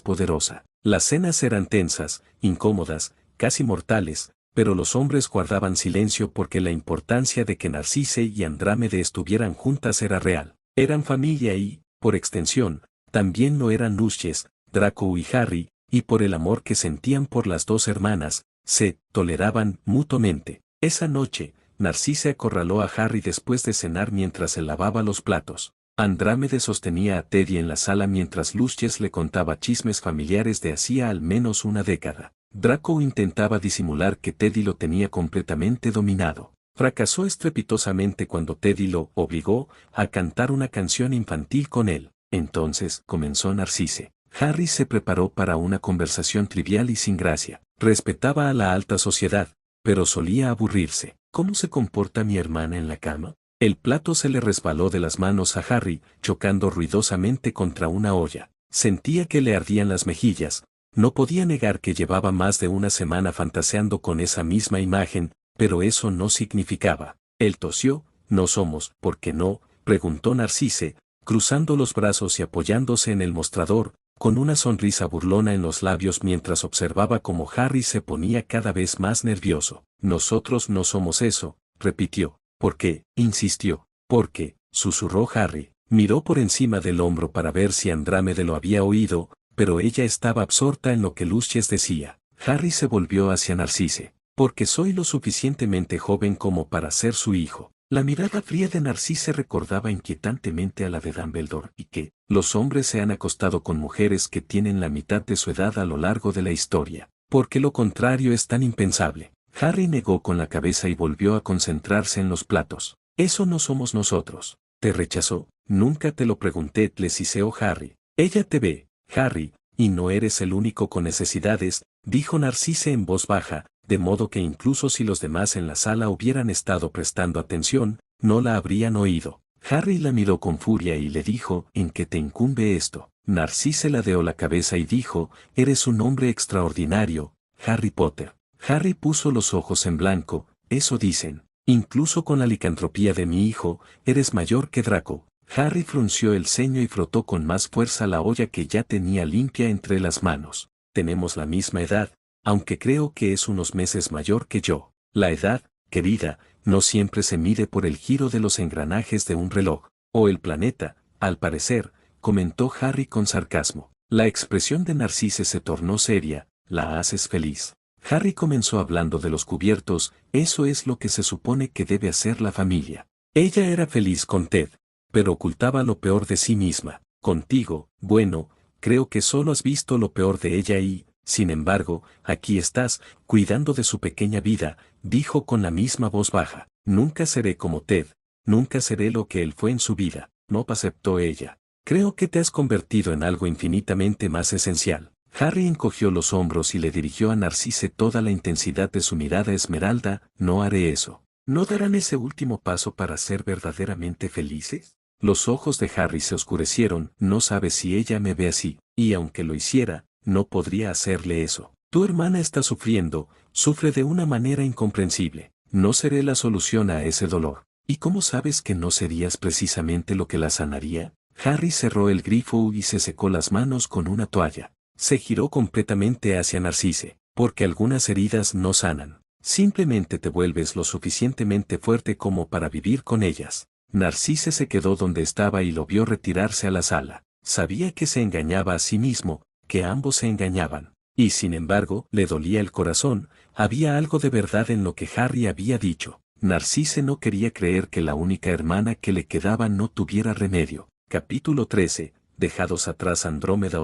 poderosa. Las cenas eran tensas, incómodas, casi mortales, pero los hombres guardaban silencio porque la importancia de que Narcisse y Andrómeda estuvieran juntas era real. Eran familia y, por extensión, también lo eran Lucius, Draco y Harry, y por el amor que sentían por las dos hermanas, se toleraban mutuamente. Esa noche, Narcisse acorraló a Harry después de cenar mientras se lavaba los platos. Andrómeda sostenía a Teddy en la sala mientras Lucius le contaba chismes familiares de hacía al menos una década. Draco intentaba disimular que Teddy lo tenía completamente dominado. Fracasó estrepitosamente cuando Teddy lo obligó a cantar una canción infantil con él. Entonces comenzó Narcisse. Harry se preparó para una conversación trivial y sin gracia. Respetaba a la alta sociedad, pero solía aburrirse. ¿Cómo se comporta mi hermana en la cama? El plato se le resbaló de las manos a Harry, chocando ruidosamente contra una olla. Sentía que le ardían las mejillas. No podía negar que llevaba más de una semana fantaseando con esa misma imagen, pero eso no significaba. Él tosió. «¿No somos, por qué no?», preguntó Narcisse, cruzando los brazos y apoyándose en el mostrador, con una sonrisa burlona en los labios mientras observaba cómo Harry se ponía cada vez más nervioso. «Nosotros no somos eso», repitió. «¿Por qué?», insistió. «¿Por qué?», susurró Harry. Miró por encima del hombro para ver si Andrómeda lo había oído, pero ella estaba absorta en lo que Lucius decía. Harry se volvió hacia Narcisse. «Porque soy lo suficientemente joven como para ser su hijo». La mirada fría de Narcisse recordaba inquietantemente a la de Dumbledore y que los hombres se han acostado con mujeres que tienen la mitad de su edad a lo largo de la historia, porque lo contrario es tan impensable. Harry negó con la cabeza y volvió a concentrarse en los platos. «Eso no somos nosotros». «¿Te rechazó?». «Nunca te lo pregunté», le siseó Harry. «Ella te ve, Harry, y no eres el único con necesidades», dijo Narcisse en voz baja, de modo que incluso si los demás en la sala hubieran estado prestando atención, no la habrían oído. Harry la miró con furia y le dijo: «¿En qué te incumbe esto?». Narcisse ladeó la cabeza y dijo: «Eres un hombre extraordinario, Harry Potter». Harry puso los ojos en blanco. «Eso dicen. Incluso con la licantropía de mi hijo, eres mayor que Draco». Harry frunció el ceño y frotó con más fuerza la olla que ya tenía limpia entre las manos. «Tenemos la misma edad, aunque creo que es unos meses mayor que yo». «La edad, querida, no siempre se mide por el giro de los engranajes de un reloj, o el planeta, al parecer», comentó Harry con sarcasmo. La expresión de Narcisse se tornó seria. «¿La haces feliz?». Harry comenzó hablando de los cubiertos. «Eso es lo que se supone que debe hacer la familia». Ella era feliz con Ted, pero ocultaba lo peor de sí misma. «Contigo, bueno, creo que solo has visto lo peor de ella y, sin embargo, aquí estás, cuidando de su pequeña vida», dijo con la misma voz baja. «Nunca seré como Ted, nunca seré lo que él fue en su vida», no aceptó ella. «Creo que te has convertido en algo infinitamente más esencial». Harry encogió los hombros y le dirigió a Narcisse toda la intensidad de su mirada esmeralda. «No haré eso». «¿No darán ese último paso para ser verdaderamente felices?». Los ojos de Harry se oscurecieron. «No sabes si ella me ve así, y aunque lo hiciera, no podría hacerle eso. Tu hermana está sufriendo, sufre de una manera incomprensible. No seré la solución a ese dolor». «¿Y cómo sabes que no serías precisamente lo que la sanaría?». Harry cerró el grifo y se secó las manos con una toalla. Se giró completamente hacia Narcisse. «Porque algunas heridas no sanan. simplemente te vuelves lo suficientemente fuerte como para vivir con ellas. Narcisse se quedó donde estaba y lo vio retirarse a la sala. Sabía que se engañaba a sí mismo, que ambos se engañaban. Y sin embargo, le dolía el corazón, había algo de verdad en lo que Harry había dicho. Narcisse no quería creer que la única hermana que le quedaba no tuviera remedio. Capítulo 13. Dejados atrás. Andrómeda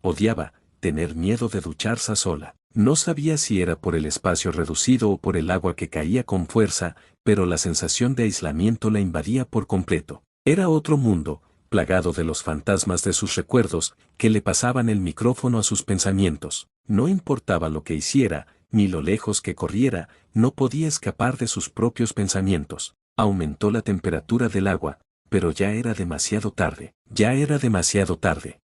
odiaba tener miedo de ducharse sola. No sabía si era por el espacio reducido o por el agua que caía con fuerza, pero la sensación de aislamiento la invadía por completo. Era otro mundo, plagado de los fantasmas de sus recuerdos, que le pasaban el micrófono a sus pensamientos. No importaba lo que hiciera, ni lo lejos que corriera, no podía escapar de sus propios pensamientos. Aumentó la temperatura del agua, pero ya era demasiado tarde.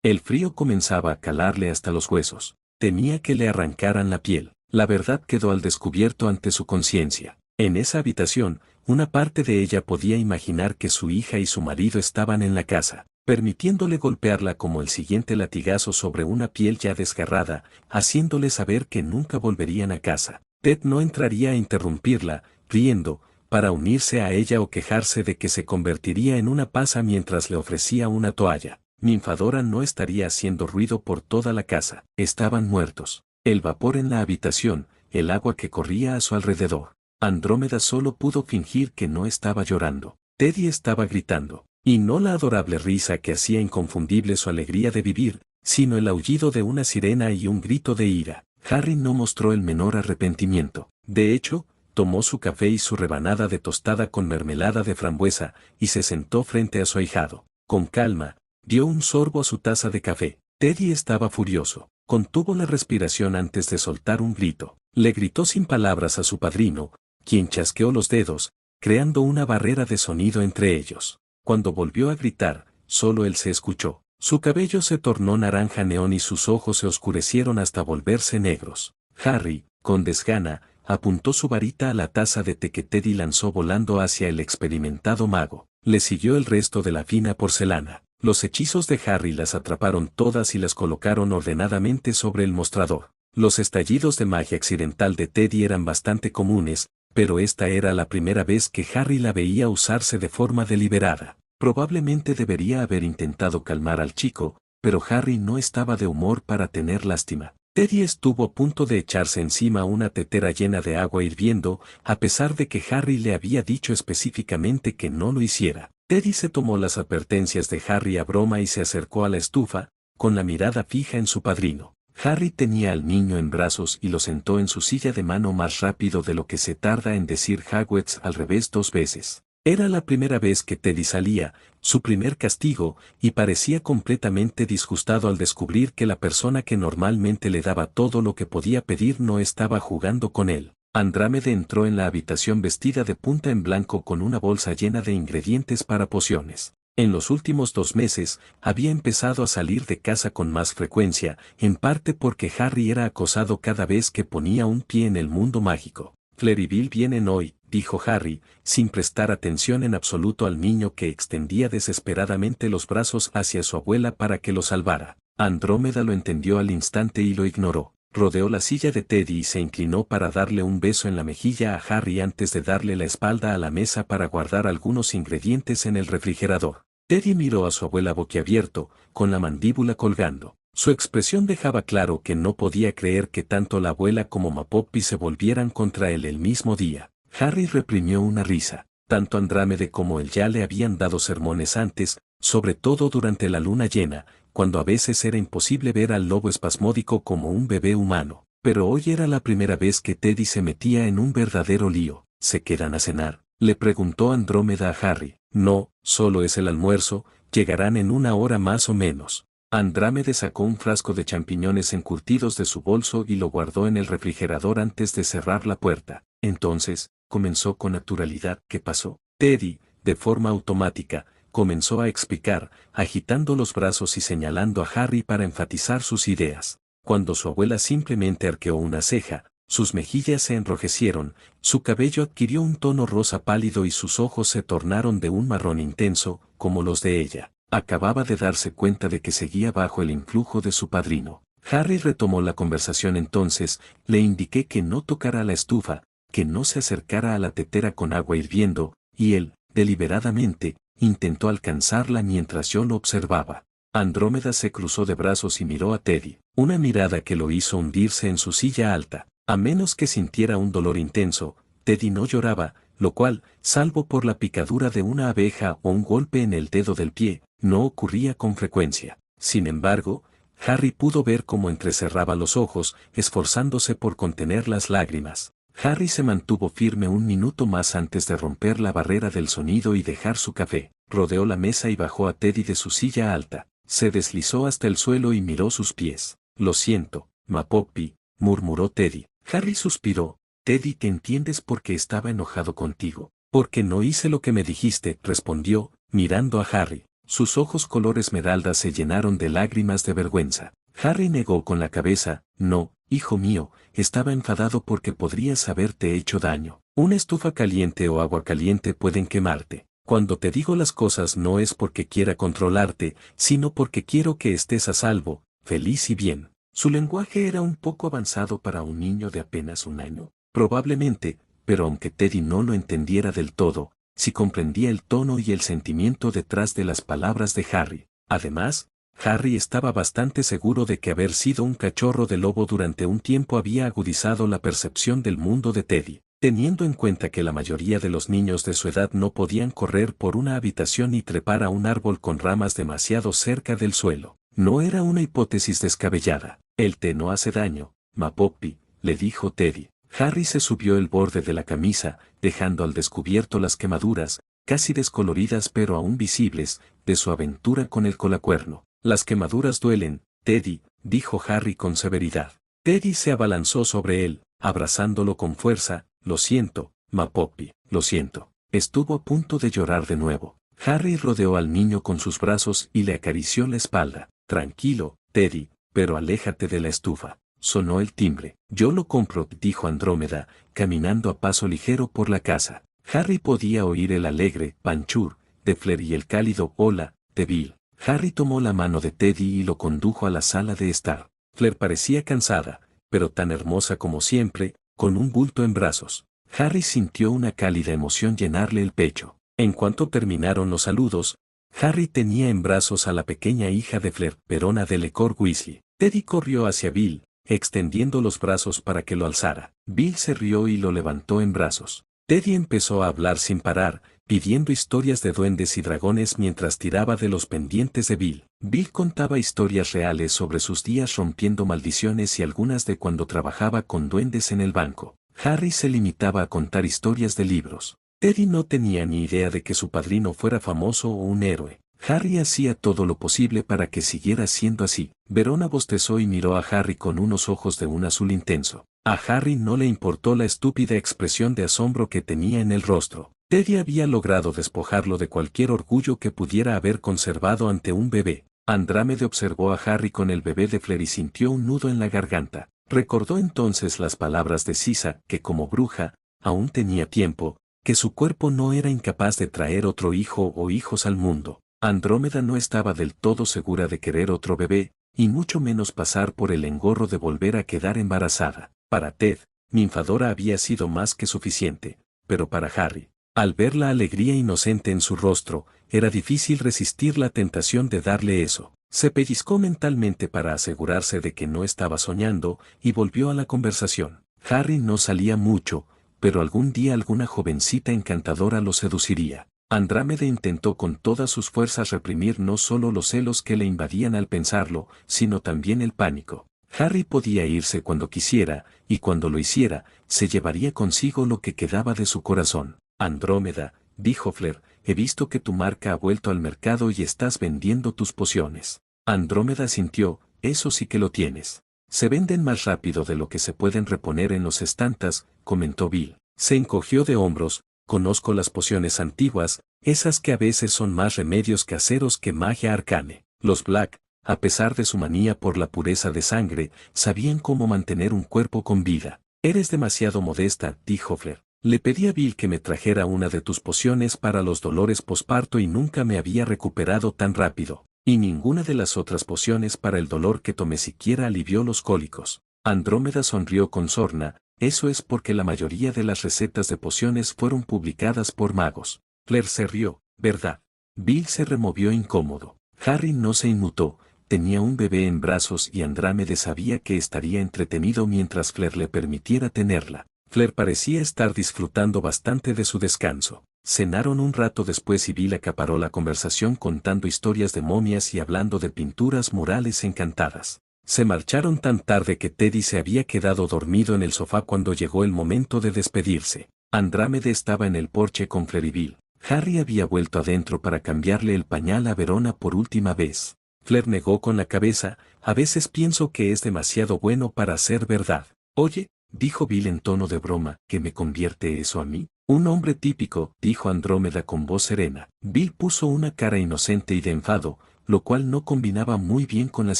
El frío comenzaba a calarle hasta los huesos. Temía que le arrancaran la piel. La verdad quedó al descubierto ante su conciencia. En esa habitación, una parte de ella podía imaginar que su hija y su marido estaban en la casa, permitiéndole golpearla como el siguiente latigazo sobre una piel ya desgarrada, haciéndole saber que nunca volverían a casa. Ted no entraría a interrumpirla, riendo, para unirse a ella o quejarse de que se convertiría en una pasa mientras le ofrecía una toalla. Ninfadora no estaría haciendo ruido por toda la casa. Estaban muertos. El vapor en la habitación, el agua que corría a su alrededor. Andrómeda solo pudo fingir que no estaba llorando. Teddy estaba gritando. Y no la adorable risa que hacía inconfundible su alegría de vivir, sino el aullido de una sirena y un grito de ira. Harry no mostró el menor arrepentimiento. De hecho, tomó su café y su rebanada de tostada con mermelada de frambuesa, y se sentó frente a su ahijado. Con calma, dio un sorbo a su taza de café. Teddy estaba furioso. Contuvo la respiración antes de soltar un grito. Le gritó sin palabras a su padrino, quien chasqueó los dedos, creando una barrera de sonido entre ellos. Cuando volvió a gritar, solo él se escuchó. Su cabello se tornó naranja neón y sus ojos se oscurecieron hasta volverse negros. Harry, con desgana, apuntó su varita a la taza de té que Teddy lanzó volando hacia el experimentado mago. Le siguió el resto de la fina porcelana. Los hechizos de Harry las atraparon todas y las colocaron ordenadamente sobre el mostrador. Los estallidos de magia accidental de Teddy eran bastante comunes, pero esta era la primera vez que Harry la veía usarse de forma deliberada. Probablemente debería haber intentado calmar al chico, pero Harry no estaba de humor para tener lástima. Teddy estuvo a punto de echarse encima una tetera llena de agua hirviendo, a pesar de que Harry le había dicho específicamente que no lo hiciera. Teddy se tomó las advertencias de Harry a broma y se acercó a la estufa, con la mirada fija en su padrino. Harry tenía al niño en brazos y lo sentó en su silla de mano más rápido de lo que se tarda en decir Hogwarts al revés 2 veces. Era la primera vez que Teddy salía, su primer castigo, y parecía completamente disgustado al descubrir que la persona que normalmente le daba todo lo que podía pedir no estaba jugando con él. Andrómeda entró en la habitación vestida de punta en blanco con una bolsa llena de ingredientes para pociones. En los últimos 2 meses, había empezado a salir de casa con más frecuencia, en parte porque Harry era acosado cada vez que ponía un pie en el mundo mágico. Fairyville vienen hoy, dijo Harry, sin prestar atención en absoluto al niño que extendía desesperadamente los brazos hacia su abuela para que lo salvara. Andrómeda lo entendió al instante y lo ignoró. Rodeó la silla de Teddy y se inclinó para darle un beso en la mejilla a Harry antes de darle la espalda a la mesa para guardar algunos ingredientes en el refrigerador. Teddy miró a su abuela boquiabierto, con la mandíbula colgando. Su expresión dejaba claro que no podía creer que tanto la abuela como Mapoppy se volvieran contra él el mismo día. Harry reprimió una risa. Tanto Andrómeda como él ya le habían dado sermones antes, sobre todo durante la luna llena, cuando a veces era imposible ver al lobo espasmódico como un bebé humano. Pero hoy era la primera vez que Teddy se metía en un verdadero lío. ¿Se quedan a cenar?, le preguntó Andrómeda a Harry. No, solo es el almuerzo, llegarán en 1 hora más o menos. Andrómeda sacó un frasco de champiñones encurtidos de su bolso y lo guardó en el refrigerador antes de cerrar la puerta. Entonces, comenzó con naturalidad. ¿Qué pasó? Teddy, de forma automática, comenzó a explicar, agitando los brazos y señalando a Harry para enfatizar sus ideas. Cuando su abuela simplemente arqueó una ceja, sus mejillas se enrojecieron, su cabello adquirió un tono rosa pálido y sus ojos se tornaron de un marrón intenso, como los de ella. Acababa de darse cuenta de que seguía bajo el influjo de su padrino. Harry retomó la conversación entonces, le indiqué que no tocara la estufa, que no se acercara a la tetera con agua hirviendo, y él, deliberadamente, intentó alcanzarla mientras yo lo observaba. Andrómeda se cruzó de brazos y miró a Teddy, una mirada que lo hizo hundirse en su silla alta. A menos que sintiera un dolor intenso, Teddy no lloraba, lo cual, salvo por la picadura de una abeja o un golpe en el dedo del pie, no ocurría con frecuencia. Sin embargo, Harry pudo ver cómo entrecerraba los ojos, esforzándose por contener las lágrimas. Harry se mantuvo firme un minuto más antes de romper la barrera del sonido y dejar su café. Rodeó la mesa y bajó a Teddy de su silla alta. Se deslizó hasta el suelo y miró sus pies. Lo siento, Mapopi, murmuró Teddy. Harry suspiró. Teddy, ¿te entiendes por qué estaba enojado contigo? Porque no hice lo que me dijiste, respondió, mirando a Harry. Sus ojos color esmeralda se llenaron de lágrimas de vergüenza. Harry negó con la cabeza. No, hijo mío, estaba enfadado porque podrías haberte hecho daño. Una estufa caliente o agua caliente pueden quemarte. Cuando te digo las cosas no es porque quiera controlarte, sino porque quiero que estés a salvo, feliz y bien. Su lenguaje era un poco avanzado para un niño de apenas 1 año. Probablemente, pero aunque Teddy no lo entendiera del todo, sí comprendía el tono y el sentimiento detrás de las palabras de Harry. Además, Harry estaba bastante seguro de que haber sido un cachorro de lobo durante un tiempo había agudizado la percepción del mundo de Teddy. Teniendo en cuenta que la mayoría de los niños de su edad no podían correr por una habitación y trepar a un árbol con ramas demasiado cerca del suelo, no era una hipótesis descabellada. El té no hace daño, Mapopi, le dijo Teddy. Harry se subió el borde de la camisa, dejando al descubierto las quemaduras, casi descoloridas pero aún visibles, de su aventura con el colacuerno. Las quemaduras duelen, Teddy, dijo Harry con severidad. Teddy se abalanzó sobre él, abrazándolo con fuerza. Lo siento, Mapopi, lo siento. Estuvo a punto de llorar de nuevo. Harry rodeó al niño con sus brazos y le acarició la espalda. Tranquilo, Teddy, pero aléjate de la estufa. Sonó el timbre. Yo lo compro, dijo Andrómeda, caminando a paso ligero por la casa. Harry podía oír el alegre panchur de Fleur y el cálido hola de Bill. Harry tomó la mano de Teddy y lo condujo a la sala de estar. Fleur parecía cansada, pero tan hermosa como siempre, con un bulto en brazos. Harry sintió una cálida emoción llenarle el pecho. En cuanto terminaron los saludos, Harry tenía en brazos a la pequeña hija de Fleur, Verona de Lecor Weasley. Teddy corrió hacia Bill, extendiendo los brazos para que lo alzara. Bill se rió y lo levantó en brazos. Teddy empezó a hablar sin parar, pidiendo historias de duendes y dragones mientras tiraba de los pendientes de Bill. Bill contaba historias reales sobre sus días rompiendo maldiciones y algunas de cuando trabajaba con duendes en el banco. Harry se limitaba a contar historias de libros. Teddy no tenía ni idea de que su padrino fuera famoso o un héroe. Harry hacía todo lo posible para que siguiera siendo así. Verona bostezó y miró a Harry con unos ojos de un azul intenso. A Harry no le importó la estúpida expresión de asombro que tenía en el rostro. Teddy había logrado despojarlo de cualquier orgullo que pudiera haber conservado ante un bebé. Andrómeda observó a Harry con el bebé de Fleur y sintió un nudo en la garganta. Recordó entonces las palabras de Sisa, que como bruja, aún tenía tiempo, que su cuerpo no era incapaz de traer otro hijo o hijos al mundo. Andrómeda no estaba del todo segura de querer otro bebé, y mucho menos pasar por el engorro de volver a quedar embarazada. Para Ted, Ninfadora había sido más que suficiente, pero para Harry, al ver la alegría inocente en su rostro, era difícil resistir la tentación de darle eso. Se pellizcó mentalmente para asegurarse de que no estaba soñando, y volvió a la conversación. Harry no salía mucho, pero algún día alguna jovencita encantadora lo seduciría. Andrómeda intentó con todas sus fuerzas reprimir no solo los celos que le invadían al pensarlo, sino también el pánico. Harry podía irse cuando quisiera, y cuando lo hiciera, se llevaría consigo lo que quedaba de su corazón. Andrómeda, dijo Fleur, he visto que tu marca ha vuelto al mercado y estás vendiendo tus pociones. Andrómeda sintió, eso sí que lo tienes. Se venden más rápido de lo que se pueden reponer en los estantes, comentó Bill. Se encogió de hombros. Conozco las pociones antiguas, esas que a veces son más remedios caseros que magia arcane. Los Black, a pesar de su manía por la pureza de sangre, sabían cómo mantener un cuerpo con vida. Eres demasiado modesta, dijo Fleur. Le pedí a Bill que me trajera una de tus pociones para los dolores posparto y nunca me había recuperado tan rápido. Y ninguna de las otras pociones para el dolor que tomé siquiera alivió los cólicos. Andrómeda sonrió con sorna. Eso es porque la mayoría de las recetas de pociones fueron publicadas por magos. Claire se rió, ¿verdad? Bill se removió incómodo. Harry no se inmutó, tenía un bebé en brazos y Andrámeda sabía que estaría entretenido mientras Claire le permitiera tenerla. Claire parecía estar disfrutando bastante de su descanso. Cenaron un rato después y Bill acaparó la conversación contando historias de momias y hablando de pinturas murales encantadas. Se marcharon tan tarde que Teddy se había quedado dormido en el sofá cuando llegó el momento de despedirse. Andrámeda estaba en el porche con Claire y Bill. Harry había vuelto adentro para cambiarle el pañal a Verona por última vez. Claire negó con la cabeza, a veces pienso que es demasiado bueno para ser verdad. Oye, dijo Bill en tono de broma, ¿qué me convierte eso a mí? Un hombre típico, dijo Andrómeda con voz serena. Bill puso una cara inocente y de enfado, lo cual no combinaba muy bien con las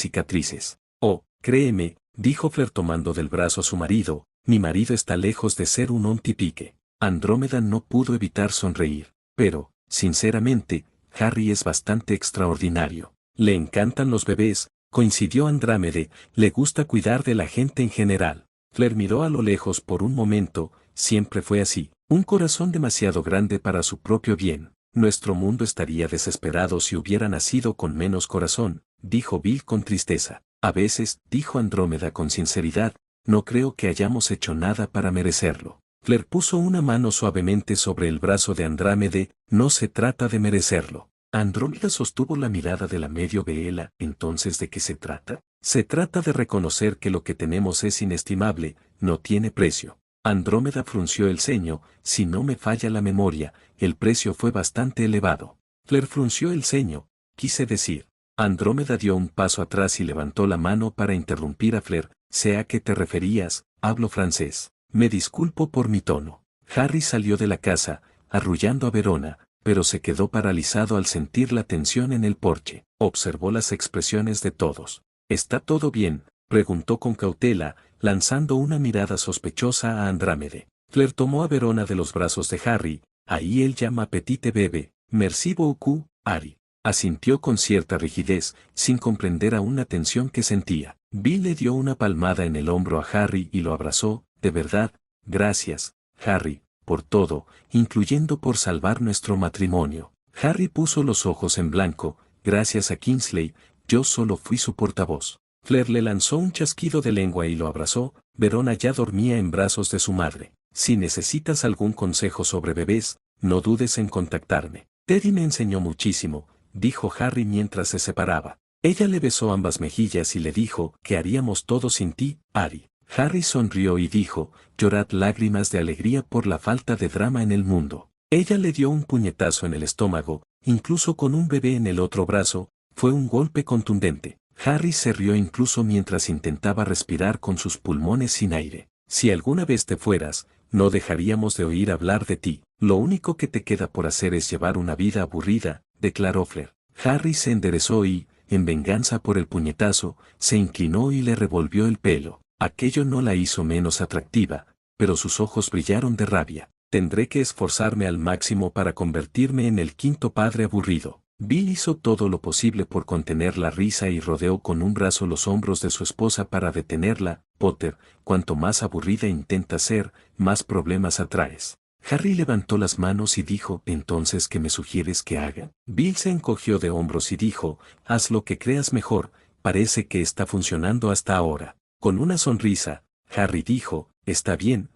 cicatrices. Oh, créeme, dijo Claire tomando del brazo a su marido, mi marido está lejos de ser un ontipique. Andrómeda no pudo evitar sonreír. Pero, sinceramente, Harry es bastante extraordinario. Le encantan los bebés, coincidió Andrámeda, le gusta cuidar de la gente en general. Claire miró a lo lejos por un momento, siempre fue así. Un corazón demasiado grande para su propio bien. Nuestro mundo estaría desesperado si hubiera nacido con menos corazón, dijo Bill con tristeza. A veces, dijo Andrómeda con sinceridad, no creo que hayamos hecho nada para merecerlo. Claire puso una mano suavemente sobre el brazo de Andrámeda, no se trata de merecerlo. Andrómeda sostuvo la mirada de la medio vela, ¿entonces de qué se trata? Se trata de reconocer que lo que tenemos es inestimable, no tiene precio. Andrómeda frunció el ceño, si no me falla la memoria, el precio fue bastante elevado. Claire frunció el ceño, quise decir. Andrómeda dio un paso atrás y levantó la mano para interrumpir a Claire, ¿sé a qué te referías? Hablo francés. Me disculpo por mi tono. Harry salió de la casa, arrullando a Verona, pero se quedó paralizado al sentir la tensión en el porche. Observó las expresiones de todos. ¿Está todo bien?, preguntó con cautela, lanzando una mirada sospechosa a Andrámeda. Claire tomó a Verona de los brazos de Harry, ahí él llama petite bébé, merci beaucoup, Harry. Asintió con cierta rigidez, sin comprender aún la tensión que sentía. Bill le dio una palmada en el hombro a Harry y lo abrazó, de verdad, gracias, Harry, por todo, incluyendo por salvar nuestro matrimonio. Harry puso los ojos en blanco, gracias a Kingsley, yo solo fui su portavoz. Claire le lanzó un chasquido de lengua y lo abrazó, Verona ya dormía en brazos de su madre. Si necesitas algún consejo sobre bebés, no dudes en contactarme. Teddy me enseñó muchísimo, dijo Harry mientras se separaba. Ella le besó ambas mejillas y le dijo, ¿qué haríamos todos sin ti, Harry? Harry sonrió y dijo, llorad lágrimas de alegría por la falta de drama en el mundo. Ella le dio un puñetazo en el estómago, incluso con un bebé en el otro brazo, fue un golpe contundente. Harry se rió incluso mientras intentaba respirar con sus pulmones sin aire. Si alguna vez te fueras, no dejaríamos de oír hablar de ti. Lo único que te queda por hacer es llevar una vida aburrida, declaró Claire. Harry se enderezó y, en venganza por el puñetazo, se inclinó y le revolvió el pelo. Aquello no la hizo menos atractiva, pero sus ojos brillaron de rabia. Tendré que esforzarme al máximo para convertirme en el quinto padre aburrido. Bill hizo todo lo posible por contener la risa y rodeó con un brazo los hombros de su esposa para detenerla. Potter, cuanto más aburrida intentas ser, más problemas atraes. Harry levantó las manos y dijo, ¿entonces qué me sugieres que haga? Bill se encogió de hombros y dijo, haz lo que creas mejor, parece que está funcionando hasta ahora. Con una sonrisa, Harry dijo, está bien,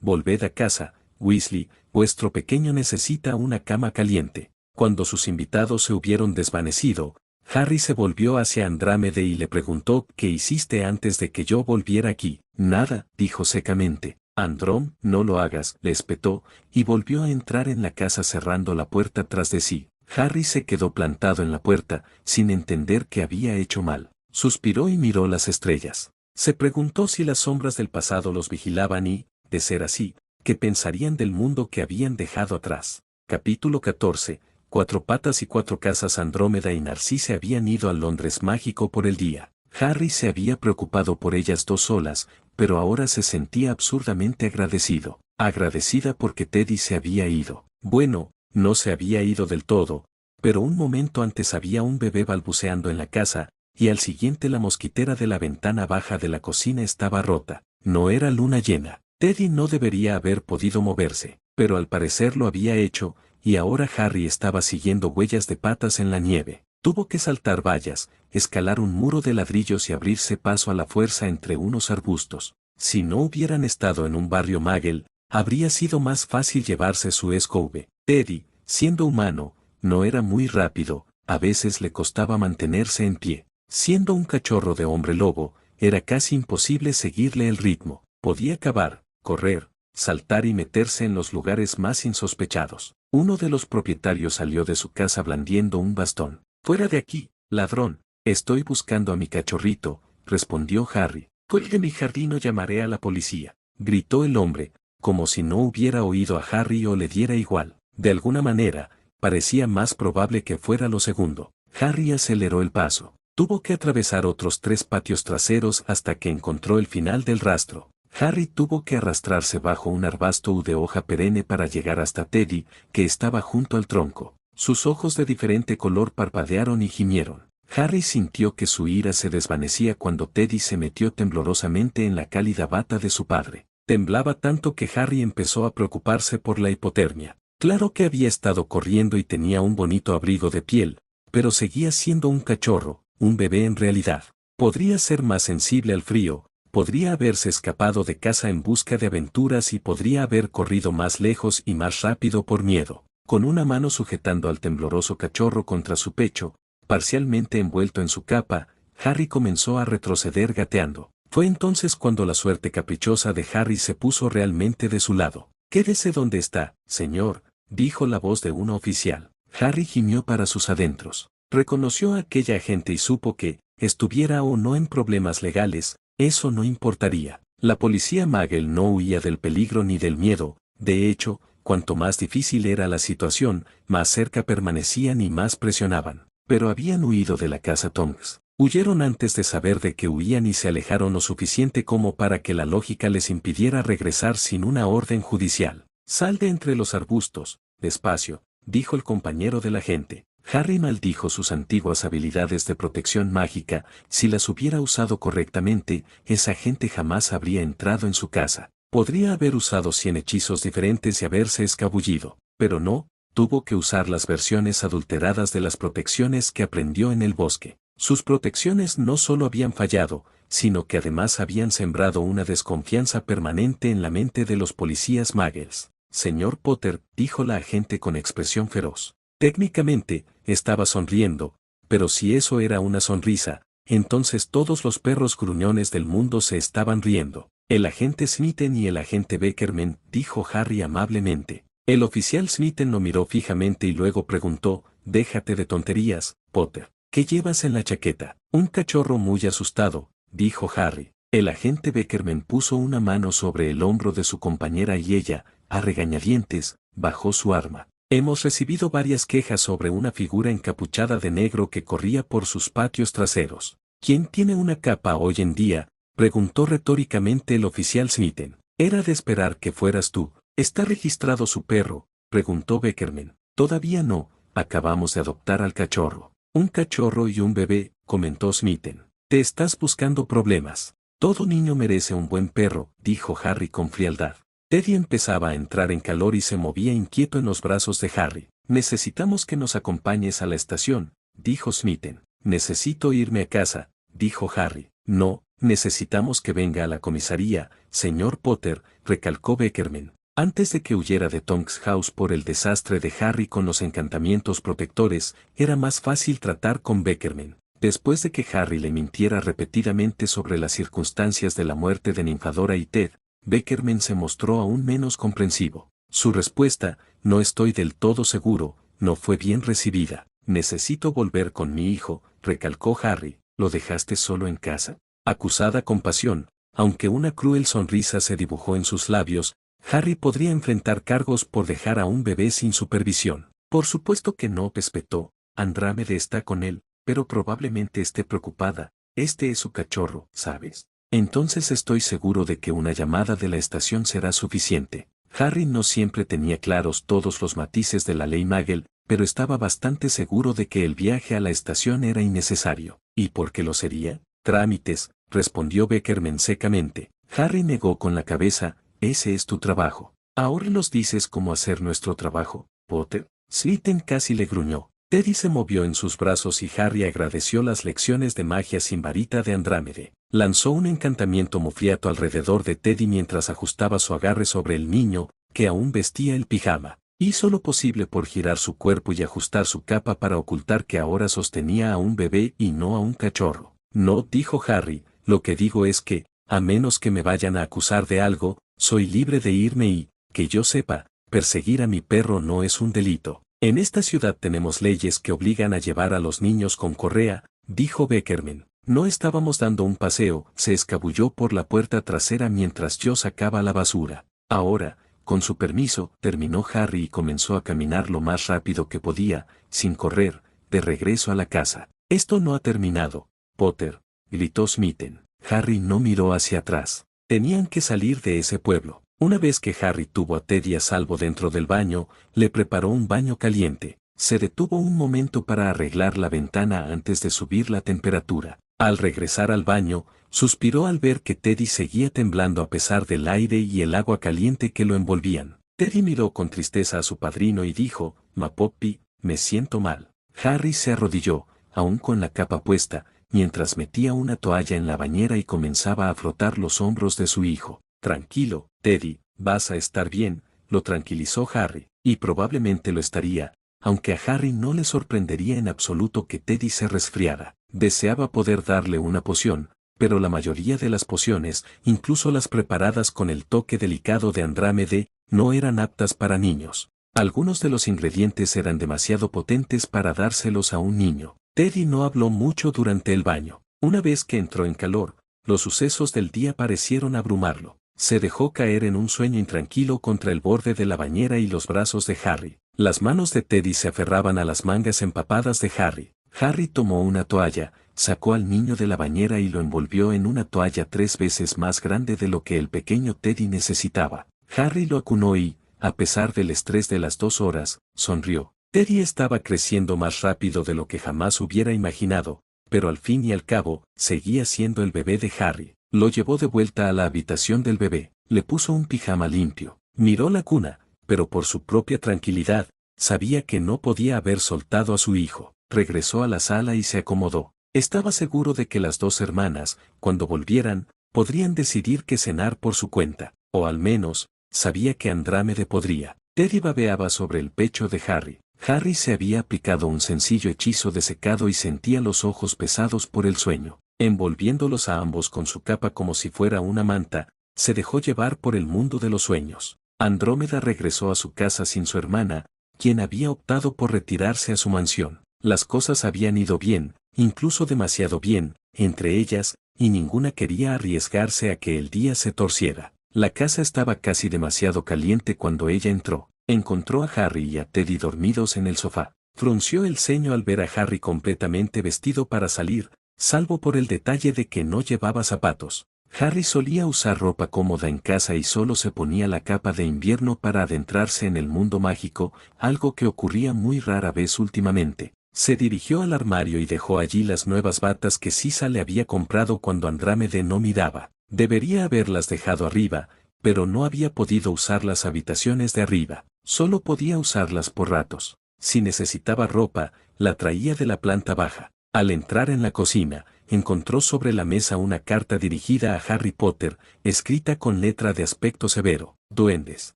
volved a casa, Weasley, vuestro pequeño necesita una cama caliente. Cuando sus invitados se hubieron desvanecido, Harry se volvió hacia Andrámeda y le preguntó, ¿qué hiciste antes de que yo volviera aquí? Nada, dijo secamente. Androm, no lo hagas, le espetó, y volvió a entrar en la casa cerrando la puerta tras de sí. Harry se quedó plantado en la puerta, sin entender que había hecho mal. Suspiró y miró las estrellas. Se preguntó si las sombras del pasado los vigilaban y, de ser así, ¿qué pensarían del mundo que habían dejado atrás? Capítulo 14. 4 patas y 4 casas. Andrómeda y Narcisse habían ido al Londres mágico por el día. Harry se había preocupado por ellas dos solas, pero ahora se sentía absurdamente agradecido. Agradecida porque Teddy se había ido. Bueno, no se había ido del todo, pero un momento antes había un bebé balbuceando en la casa, y al siguiente la mosquitera de la ventana baja de la cocina estaba rota. no era luna llena. Teddy no debería haber podido moverse, pero al parecer lo había hecho, y ahora Harry estaba siguiendo huellas de patas en la nieve. Tuvo que saltar vallas, escalar un muro de ladrillos y abrirse paso a la fuerza entre unos arbustos. Si no hubieran estado en un barrio Muggle, habría sido más fácil llevarse su Scooby. Teddy, siendo humano, no era muy rápido, a veces le costaba mantenerse en pie. Siendo un cachorro de hombre lobo, era casi imposible seguirle el ritmo. Podía cavar, correr, saltar y meterse en los lugares más insospechados. Uno de los propietarios salió de su casa blandiendo un bastón. «Fuera de aquí, ladrón. Estoy buscando a mi cachorrito», respondió Harry. «Cuelgue mi jardín o llamaré a la policía», gritó el hombre, como si no hubiera oído a Harry o le diera igual. De alguna manera, parecía más probable que fuera lo segundo. Harry aceleró el paso. Tuvo que atravesar otros 3 patios traseros hasta que encontró el final del rastro. Harry tuvo que arrastrarse bajo un arbusto de hoja perenne para llegar hasta Teddy, que estaba junto al tronco. Sus ojos de diferente color parpadearon y gimieron. Harry sintió que su ira se desvanecía cuando Teddy se metió temblorosamente en la cálida bata de su padre. Temblaba tanto que Harry empezó a preocuparse por la hipotermia. Claro que había estado corriendo y tenía un bonito abrigo de piel, pero seguía siendo un cachorro, un bebé en realidad. Podría ser más sensible al frío, podría haberse escapado de casa en busca de aventuras y podría haber corrido más lejos y más rápido por miedo. Con una mano sujetando al tembloroso cachorro contra su pecho, parcialmente envuelto en su capa, Harry comenzó a retroceder gateando. Fue entonces cuando la suerte caprichosa de Harry se puso realmente de su lado. «Quédese donde está, señor», dijo la voz de un oficial. Harry gimió para sus adentros. Reconoció a aquella agente y supo que, estuviera o no en problemas legales, eso no importaría. La policía Muggle no huía del peligro ni del miedo. De hecho, cuanto más difícil era la situación, más cerca permanecían y más presionaban. Pero habían huido de la casa Tonks. Huyeron antes de saber de que huían y se alejaron lo suficiente como para que la lógica les impidiera regresar sin una orden judicial. «Sal de entre los arbustos, despacio», dijo el compañero del agente. Harry maldijo sus antiguas habilidades de protección mágica. Si las hubiera usado correctamente, esa gente jamás habría entrado en su casa. Podría haber usado 100 hechizos diferentes y haberse escabullido, pero no, tuvo que usar las versiones adulteradas de las protecciones que aprendió en el bosque. Sus protecciones no solo habían fallado, sino que además habían sembrado una desconfianza permanente en la mente de los policías Muggles. «Señor Potter», dijo la agente con expresión feroz. Técnicamente, estaba sonriendo, pero si eso era una sonrisa, entonces todos los perros gruñones del mundo se estaban riendo. «El agente Smitten y el agente Beckerman», dijo Harry amablemente. El oficial Smitten lo miró fijamente y luego preguntó: «Déjate de tonterías, Potter. ¿Qué llevas en la chaqueta?» «Un cachorro muy asustado», dijo Harry. El agente Beckerman puso una mano sobre el hombro de su compañera y ella, a regañadientes, bajó su arma. «Hemos recibido varias quejas sobre una figura encapuchada de negro que corría por sus patios traseros. ¿Quién tiene una capa hoy en día?», preguntó retóricamente el oficial Smitten. «Era de esperar que fueras tú». «¿Está registrado su perro?», preguntó Beckerman. «Todavía no, acabamos de adoptar al cachorro». «Un cachorro y un bebé», comentó Smitten. «Te estás buscando problemas». «Todo niño merece un buen perro», dijo Harry con frialdad. Teddy empezaba a entrar en calor y se movía inquieto en los brazos de Harry. «Necesitamos que nos acompañes a la estación», dijo Smitten. «Necesito irme a casa», dijo Harry. «No, necesitamos que venga a la comisaría, señor Potter», recalcó Beckerman. Antes de que huyera de Tonks House por el desastre de Harry con los encantamientos protectores, era más fácil tratar con Beckerman. Después de que Harry le mintiera repetidamente sobre las circunstancias de la muerte de Ninfadora y Ted, Beckerman se mostró aún menos comprensivo. Su respuesta, «no estoy del todo seguro», no fue bien recibida. «Necesito volver con mi hijo», recalcó Harry. «¿Lo dejaste solo en casa?». Acusada con pasión, aunque una cruel sonrisa se dibujó en sus labios, Harry podría enfrentar cargos por dejar a un bebé sin supervisión. «Por supuesto que no», espetó. «Andrómeda está con él, pero probablemente esté preocupada. Este es su cachorro, ¿sabes? Entonces estoy seguro de que una llamada de la estación será suficiente». Harry no siempre tenía claros todos los matices de la ley Muggle, pero estaba bastante seguro de que el viaje a la estación era innecesario. «¿Y por qué lo sería?». «Trámites», respondió Beckerman secamente. Harry negó con la cabeza, ese es tu trabajo. Ahora nos dices cómo hacer nuestro trabajo, Potter. Slytherin casi le gruñó. Teddy se movió en sus brazos y Harry agradeció las lecciones de magia sin varita de Andrámede. Lanzó un encantamiento mufliato alrededor de Teddy mientras ajustaba su agarre sobre el niño, que aún vestía el pijama. Hizo lo posible por girar su cuerpo y ajustar su capa para ocultar que ahora sostenía a un bebé y no a un cachorro. No, dijo Harry, lo que digo es que, a menos que me vayan a acusar de algo, soy libre de irme y, que yo sepa, perseguir a mi perro no es un delito. En esta ciudad tenemos leyes que obligan a llevar a los niños con correa, dijo Beckerman. No estábamos dando un paseo, se escabulló por la puerta trasera mientras yo sacaba la basura. Ahora, con su permiso, terminó Harry y comenzó a caminar lo más rápido que podía, sin correr, de regreso a la casa. Esto no ha terminado, Potter, gritó Slytherin. Harry no miró hacia atrás. Tenían que salir de ese pueblo. Una vez que Harry tuvo a Teddy a salvo dentro del baño, le preparó un baño caliente. Se detuvo un momento para arreglar la ventana antes de subir la temperatura. Al regresar al baño, suspiró al ver que Teddy seguía temblando a pesar del aire y el agua caliente que lo envolvían. Teddy miró con tristeza a su padrino y dijo, Mapopi, me siento mal. Harry se arrodilló, aún con la capa puesta, mientras metía una toalla en la bañera y comenzaba a frotar los hombros de su hijo. Tranquilo, Teddy, vas a estar bien, lo tranquilizó Harry, y probablemente lo estaría, aunque a Harry no le sorprendería en absoluto que Teddy se resfriara. Deseaba poder darle una poción, pero la mayoría de las pociones, incluso las preparadas con el toque delicado de Andrámede, no eran aptas para niños. Algunos de los ingredientes eran demasiado potentes para dárselos a un niño. Teddy no habló mucho durante el baño. Una vez que entró en calor, los sucesos del día parecieron abrumarlo. Se dejó caer en un sueño intranquilo contra el borde de la bañera y los brazos de Harry. Las manos de Teddy se aferraban a las mangas empapadas de Harry. Harry tomó una toalla, sacó al niño de la bañera y lo envolvió en una toalla 3 veces más grande de lo que el pequeño Teddy necesitaba. Harry lo acunó y, a pesar del estrés de las 2 horas, sonrió. Teddy estaba creciendo más rápido de lo que jamás hubiera imaginado, pero al fin y al cabo, seguía siendo el bebé de Harry. Lo llevó de vuelta a la habitación del bebé, le puso un pijama limpio, miró la cuna, pero por su propia tranquilidad, sabía que no podía haber soltado a su hijo. Regresó a la sala y se acomodó. Estaba seguro de que las 2 hermanas, cuando volvieran, podrían decidir qué cenar por su cuenta, o al menos, sabía que Andrámede podría. Teddy babeaba sobre el pecho de Harry. Harry se había aplicado un sencillo hechizo de secado y sentía los ojos pesados por el sueño. Envolviéndolos a ambos con su capa como si fuera una manta, se dejó llevar por el mundo de los sueños. Andrómeda regresó a su casa sin su hermana, quien había optado por retirarse a su mansión. Las cosas habían ido bien, incluso demasiado bien, entre ellas, y ninguna quería arriesgarse a que el día se torciera. La casa estaba casi demasiado caliente cuando ella entró. Encontró a Harry y a Teddy dormidos en el sofá. Frunció el ceño al ver a Harry completamente vestido para salir, salvo por el detalle de que no llevaba zapatos. Harry solía usar ropa cómoda en casa y solo se ponía la capa de invierno para adentrarse en el mundo mágico, algo que ocurría muy rara vez últimamente. Se dirigió al armario y dejó allí las nuevas batas que Sisa le había comprado cuando Andrámede no miraba. Debería haberlas dejado arriba, pero no había podido usar las habitaciones de arriba. Solo podía usarlas por ratos. Si necesitaba ropa, la traía de la planta baja. Al entrar en la cocina, encontró sobre la mesa una carta dirigida a Harry Potter, escrita con letra de aspecto severo. Duendes.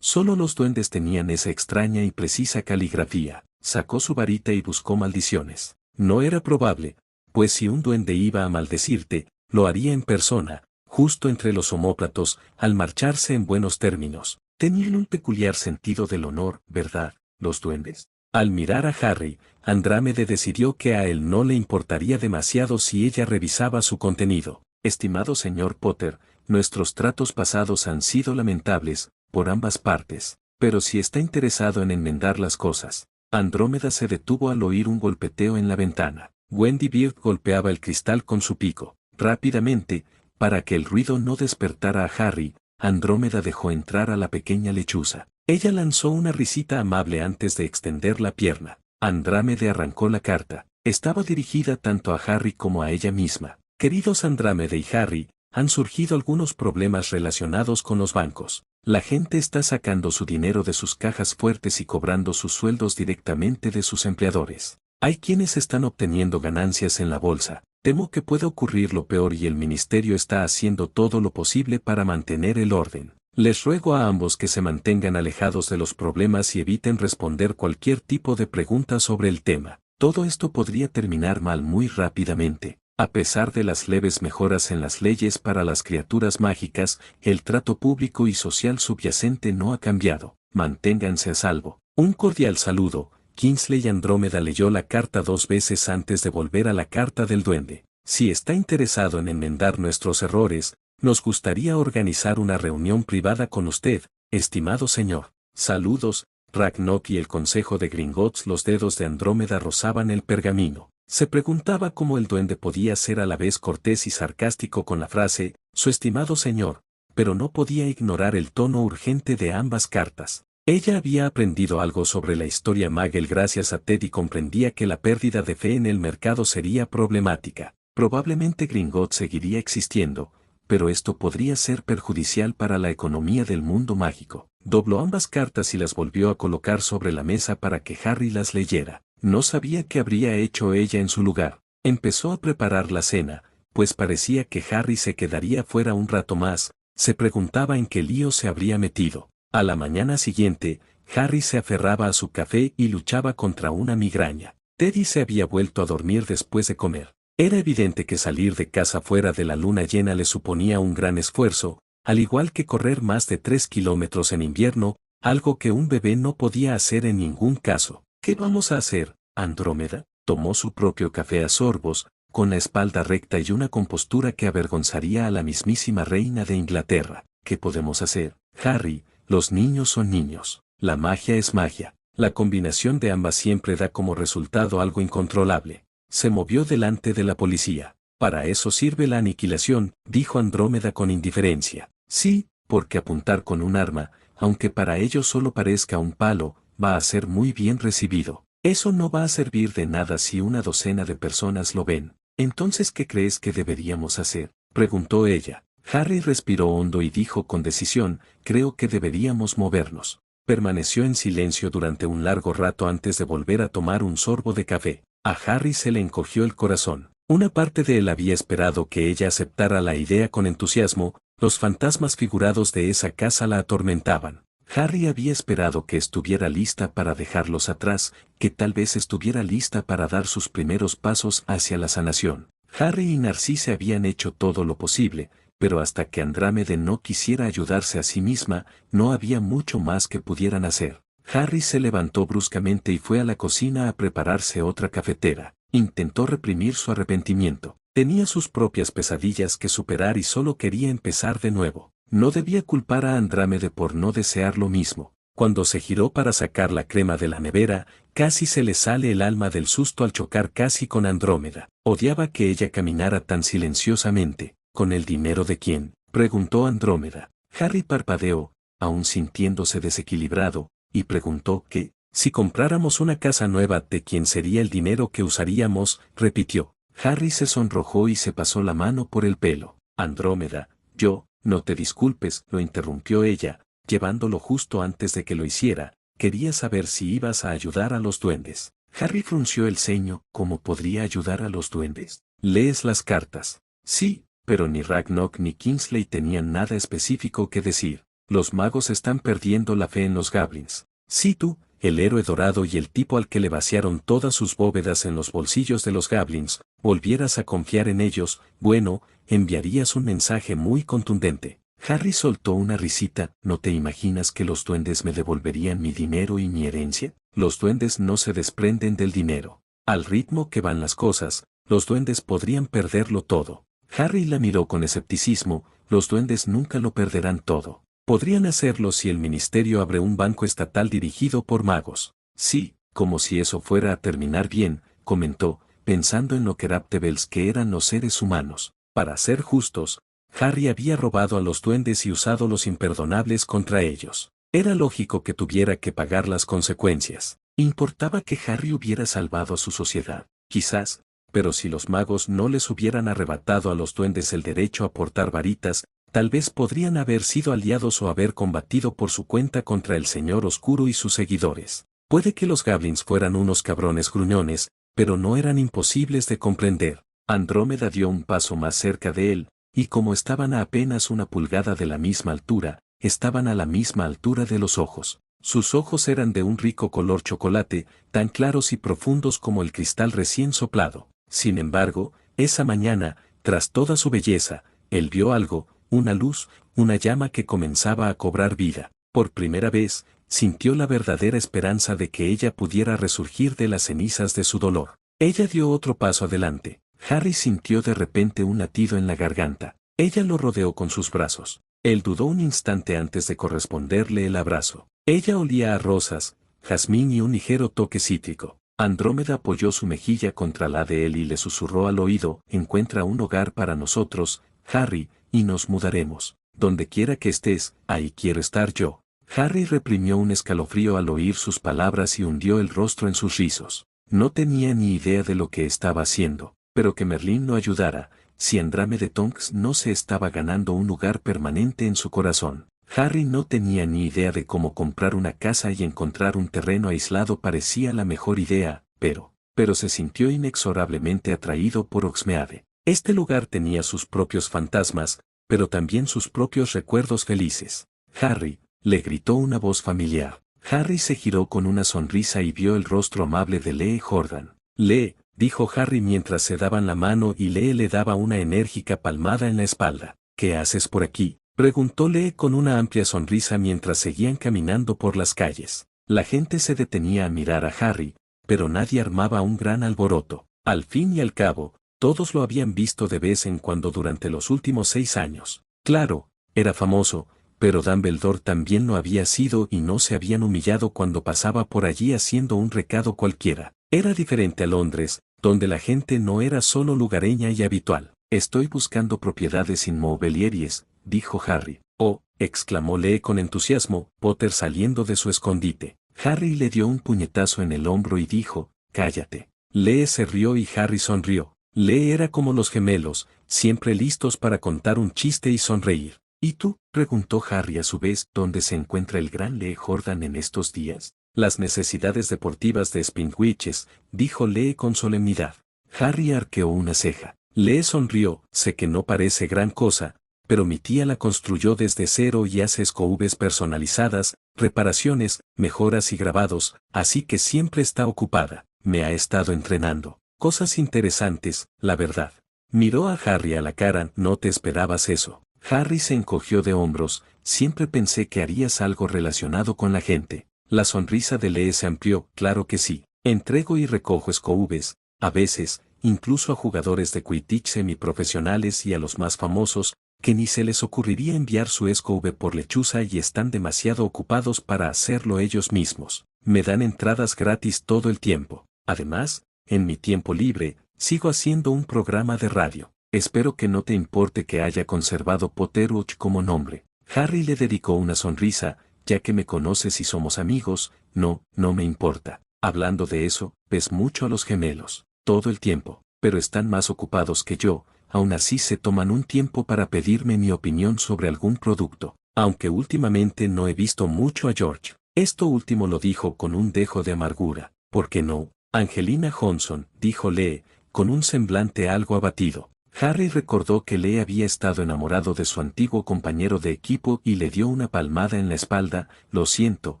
Solo los duendes tenían esa extraña y precisa caligrafía. Sacó su varita y buscó maldiciones. No era probable, pues si un duende iba a maldecirte, lo haría en persona, justo entre los omóplatos, al marcharse en buenos términos. Tenían un peculiar sentido del honor, ¿verdad, los duendes? Al mirar a Harry, Andrámede decidió que a él no le importaría demasiado si ella revisaba su contenido. Estimado señor Potter, nuestros tratos pasados han sido lamentables, por ambas partes, pero si está interesado en enmendar las cosas. Andrómeda se detuvo al oír un golpeteo en la ventana. Wendy Beard golpeaba el cristal con su pico. Rápidamente, para que el ruido no despertara a Harry, Andrómeda dejó entrar a la pequeña lechuza. Ella lanzó una risita amable antes de extender la pierna. Andrámede arrancó la carta. Estaba dirigida tanto a Harry como a ella misma. Queridos Andrámede y Harry, han surgido algunos problemas relacionados con los bancos. La gente está sacando su dinero de sus cajas fuertes y cobrando sus sueldos directamente de sus empleadores. Hay quienes están obteniendo ganancias en la bolsa. Temo que pueda ocurrir lo peor y el ministerio está haciendo todo lo posible para mantener el orden. Les ruego a ambos que se mantengan alejados de los problemas y eviten responder cualquier tipo de pregunta sobre el tema. Todo esto podría terminar mal muy rápidamente. A pesar de las leves mejoras en las leyes para las criaturas mágicas, el trato público y social subyacente no ha cambiado. Manténganse a salvo. Un cordial saludo. Kingsley Andrómeda leyó la carta 2 veces antes de volver a la carta del duende. Si está interesado en enmendar nuestros errores, nos gustaría organizar una reunión privada con usted, estimado señor. Saludos, Ragnarok y el consejo de Gringotts. Los dedos de Andrómeda rozaban el pergamino. Se preguntaba cómo el duende podía ser a la vez cortés y sarcástico con la frase, su estimado señor, pero no podía ignorar el tono urgente de ambas cartas. Ella había aprendido algo sobre la historia Magel gracias a Ted y comprendía que la pérdida de fe en el mercado sería problemática. Probablemente Gringotts seguiría existiendo, pero esto podría ser perjudicial para la economía del mundo mágico. Dobló ambas cartas y las volvió a colocar sobre la mesa para que Harry las leyera. No sabía qué habría hecho ella en su lugar. Empezó a preparar la cena, pues parecía que Harry se quedaría fuera un rato más. Se preguntaba en qué lío se habría metido. A la mañana siguiente, Harry se aferraba a su café y luchaba contra una migraña. Teddy se había vuelto a dormir después de comer. Era evidente que salir de casa fuera de la luna llena le suponía un gran esfuerzo, al igual que correr más de 3 kilómetros en invierno, algo que un bebé no podía hacer en ningún caso. ¿Qué vamos a hacer, Andrómeda? Tomó su propio café a sorbos, con la espalda recta y una compostura que avergonzaría a la mismísima reina de Inglaterra. ¿Qué podemos hacer, Harry? Los niños son niños. La magia es magia. La combinación de ambas siempre da como resultado algo incontrolable. Se movió delante de la policía. Para eso sirve la aniquilación, dijo Andrómeda con indiferencia. Sí, porque apuntar con un arma, aunque para ello solo parezca un palo, va a ser muy bien recibido. Eso no va a servir de nada si una docena de personas lo ven. Entonces, ¿qué crees que deberíamos hacer?, preguntó ella. Harry respiró hondo y dijo con decisión, creo que deberíamos movernos. Permaneció en silencio durante un largo rato antes de volver a tomar un sorbo de café. A Harry se le encogió el corazón. Una parte de él había esperado que ella aceptara la idea con entusiasmo. Los fantasmas figurados de esa casa la atormentaban. Harry había esperado que estuviera lista para dejarlos atrás, que tal vez estuviera lista para dar sus primeros pasos hacia la sanación. Harry y Narcisse habían hecho todo lo posible, pero hasta que Andrómeda no quisiera ayudarse a sí misma, no había mucho más que pudieran hacer. Harry se levantó bruscamente y fue a la cocina a prepararse otra cafetera. Intentó reprimir su arrepentimiento. Tenía sus propias pesadillas que superar y solo quería empezar de nuevo. No debía culpar a Andrómeda por no desear lo mismo. Cuando se giró para sacar la crema de la nevera, casi se le sale el alma del susto al chocar casi con Andrómeda. Odiaba que ella caminara tan silenciosamente. ¿Con el dinero de quién?, preguntó Andrómeda. Harry parpadeó, aún sintiéndose desequilibrado, y preguntó que, si compráramos una casa nueva, ¿de quién sería el dinero que usaríamos?, repitió. Harry se sonrojó y se pasó la mano por el pelo. Andrómeda, yo, no te disculpes, lo interrumpió ella, llevándolo justo antes de que lo hiciera. Quería saber si ibas a ayudar a los duendes. Harry frunció el ceño. ¿Cómo podría ayudar a los duendes? ¿Lees las cartas? Sí, pero ni Ragnarok ni Kingsley tenían nada específico que decir. Los magos están perdiendo la fe en los goblins. Si tú, el héroe dorado y el tipo al que le vaciaron todas sus bóvedas en los bolsillos de los goblins, volvieras a confiar en ellos, bueno, enviarías un mensaje muy contundente. Harry soltó una risita. ¿No te imaginas que los duendes me devolverían mi dinero y mi herencia? Los duendes no se desprenden del dinero. Al ritmo que van las cosas, los duendes podrían perderlo todo. Harry la miró con escepticismo. Los duendes nunca lo perderán todo. Podrían hacerlo si el ministerio abre un banco estatal dirigido por magos. Sí, como si eso fuera a terminar bien, comentó, pensando en lo corruptibles que eran los seres humanos. Para ser justos, Harry había robado a los duendes y usado los imperdonables contra ellos. Era lógico que tuviera que pagar las consecuencias. ¿Importaba que Harry hubiera salvado a su sociedad? Quizás, pero si los magos no les hubieran arrebatado a los duendes el derecho a portar varitas, tal vez podrían haber sido aliados o haber combatido por su cuenta contra el Señor Oscuro y sus seguidores. Puede que los goblins fueran unos cabrones gruñones, pero no eran imposibles de comprender. Andrómeda dio un paso más cerca de él, y como estaban a apenas una pulgada de la misma altura, estaban a la misma altura de los ojos. Sus ojos eran de un rico color chocolate, tan claros y profundos como el cristal recién soplado. Sin embargo, esa mañana, tras toda su belleza, él vio algo, una luz, una llama que comenzaba a cobrar vida. Por primera vez, sintió la verdadera esperanza de que ella pudiera resurgir de las cenizas de su dolor. Ella dio otro paso adelante. Harry sintió de repente un latido en la garganta. Ella lo rodeó con sus brazos. Él dudó un instante antes de corresponderle el abrazo. Ella olía a rosas, jazmín y un ligero toque cítrico. Andrómeda apoyó su mejilla contra la de él y le susurró al oído: encuentra un hogar para nosotros, Harry, y nos mudaremos. Donde quiera que estés, ahí quiero estar yo. Harry reprimió un escalofrío al oír sus palabras y hundió el rostro en sus rizos. No tenía ni idea de lo que estaba haciendo, pero que Merlín lo ayudara, si Andrómeda Tonks no se estaba ganando un lugar permanente en su corazón. Harry no tenía ni idea de cómo comprar una casa y encontrar un terreno aislado parecía la mejor idea, pero se sintió inexorablemente atraído por Hogsmeade. Este lugar tenía sus propios fantasmas, pero también sus propios recuerdos felices. Harry, le gritó una voz familiar. Harry se giró con una sonrisa y vio el rostro amable de Lee Jordan. Lee, dijo Harry mientras se daban la mano y Lee le daba una enérgica palmada en la espalda. ¿Qué haces por aquí?, preguntó Lee con una amplia sonrisa mientras seguían caminando por las calles. La gente se detenía a mirar a Harry, pero nadie armaba un gran alboroto. Al fin y al cabo, todos lo habían visto de vez en cuando durante los últimos 6 años. Claro, era famoso, pero Dumbledore también lo había sido y no se habían humillado cuando pasaba por allí haciendo un recado cualquiera. Era diferente a Londres, donde la gente no era solo lugareña y habitual. Estoy buscando propiedades inmobiliarias, dijo Harry. Oh, exclamó Lee con entusiasmo, Potter saliendo de su escondite. Harry le dio un puñetazo en el hombro y dijo: cállate. Lee se rió y Harry sonrió. Lee era como los gemelos, siempre listos para contar un chiste y sonreír. ¿Y tú?, preguntó Harry a su vez. ¿Dónde se encuentra el gran Lee Jordan en estos días? Las necesidades deportivas de Spintwitches, dijo Lee con solemnidad. Harry arqueó una ceja. Lee sonrió: sé que no parece gran cosa, pero mi tía la construyó desde cero y hace SKUs personalizadas, reparaciones, mejoras y grabados, así que siempre está ocupada. Me ha estado entrenando. Cosas interesantes, la verdad. Miró a Harry a la cara. ¿No te esperabas eso? Harry se encogió de hombros. Siempre pensé que harías algo relacionado con la gente. La sonrisa de Lee se amplió. Claro que sí. Entrego y recojo SKUs, a veces, incluso a jugadores de Quidditch semiprofesionales y a los más famosos, que ni se les ocurriría enviar su SKU por lechuza y están demasiado ocupados para hacerlo ellos mismos. Me dan entradas gratis todo el tiempo. Además, en mi tiempo libre, sigo haciendo un programa de radio. Espero que no te importe que haya conservado Potterwatch como nombre. Harry le dedicó una sonrisa. Ya que me conoces y somos amigos, no me importa. Hablando de eso, ves mucho a los gemelos. Todo el tiempo. Pero están más ocupados que yo. Aún así se toman un tiempo para pedirme mi opinión sobre algún producto. Aunque últimamente no he visto mucho a George. Esto último lo dijo con un dejo de amargura. ¿Por qué no? Angelina Johnson, dijo Lee, con un semblante algo abatido. Harry recordó que Lee había estado enamorado de su antiguo compañero de equipo y le dio una palmada en la espalda. Lo siento,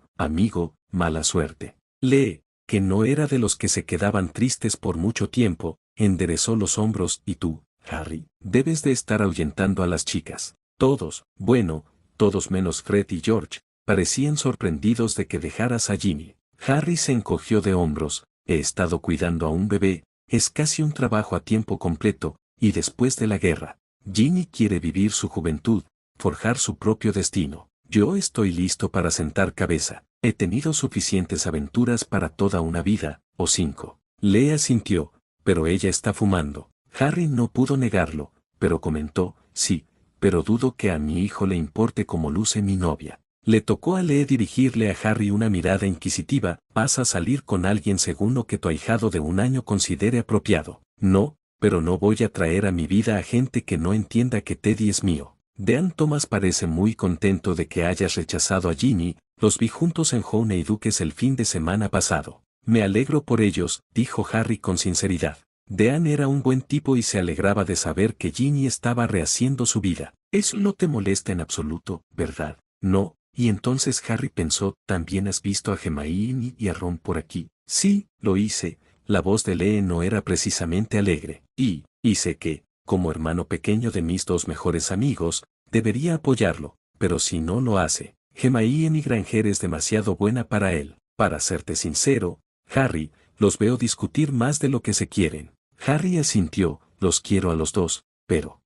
amigo, mala suerte. Lee, que no era de los que se quedaban tristes por mucho tiempo, enderezó los hombros. ¿Y tú, Harry? Debes de estar ahuyentando a las chicas. Todos, bueno, todos menos Fred y George, parecían sorprendidos de que dejaras a Ginny. Harry se encogió de hombros. He estado cuidando a un bebé, es casi un trabajo a tiempo completo. Y después de la guerra, Ginny quiere vivir su juventud, forjar su propio destino. Yo estoy listo para sentar cabeza. He tenido suficientes aventuras para toda una vida, o 5. Lee asintió, pero ella está fumando. Harry no pudo negarlo, pero comentó: sí, pero dudo que a mi hijo le importe cómo luce mi novia. Le tocó a Lee dirigirle a Harry una mirada inquisitiva. Vas a salir con alguien según lo que tu ahijado de 1 año considere apropiado. No, pero no voy a traer a mi vida a gente que no entienda que Teddy es mío. Dean Thomas parece muy contento de que hayas rechazado a Ginny, los vi juntos en Honey Duques el fin de semana pasado. Me alegro por ellos, dijo Harry con sinceridad. Dean era un buen tipo y se alegraba de saber que Ginny estaba rehaciendo su vida. Eso no te molesta en absoluto, ¿verdad? No, y entonces Harry pensó, ¿también has visto a Hermione y a Ron por aquí? Sí, lo hice. La voz de Lee no era precisamente alegre, y sé que, como hermano pequeño de mis dos mejores amigos, debería apoyarlo, pero si no lo hace, Hermione Granger es demasiado buena para él. Para serte sincero, Harry, los veo discutir más de lo que se quieren. Harry asintió, los quiero a los dos, pero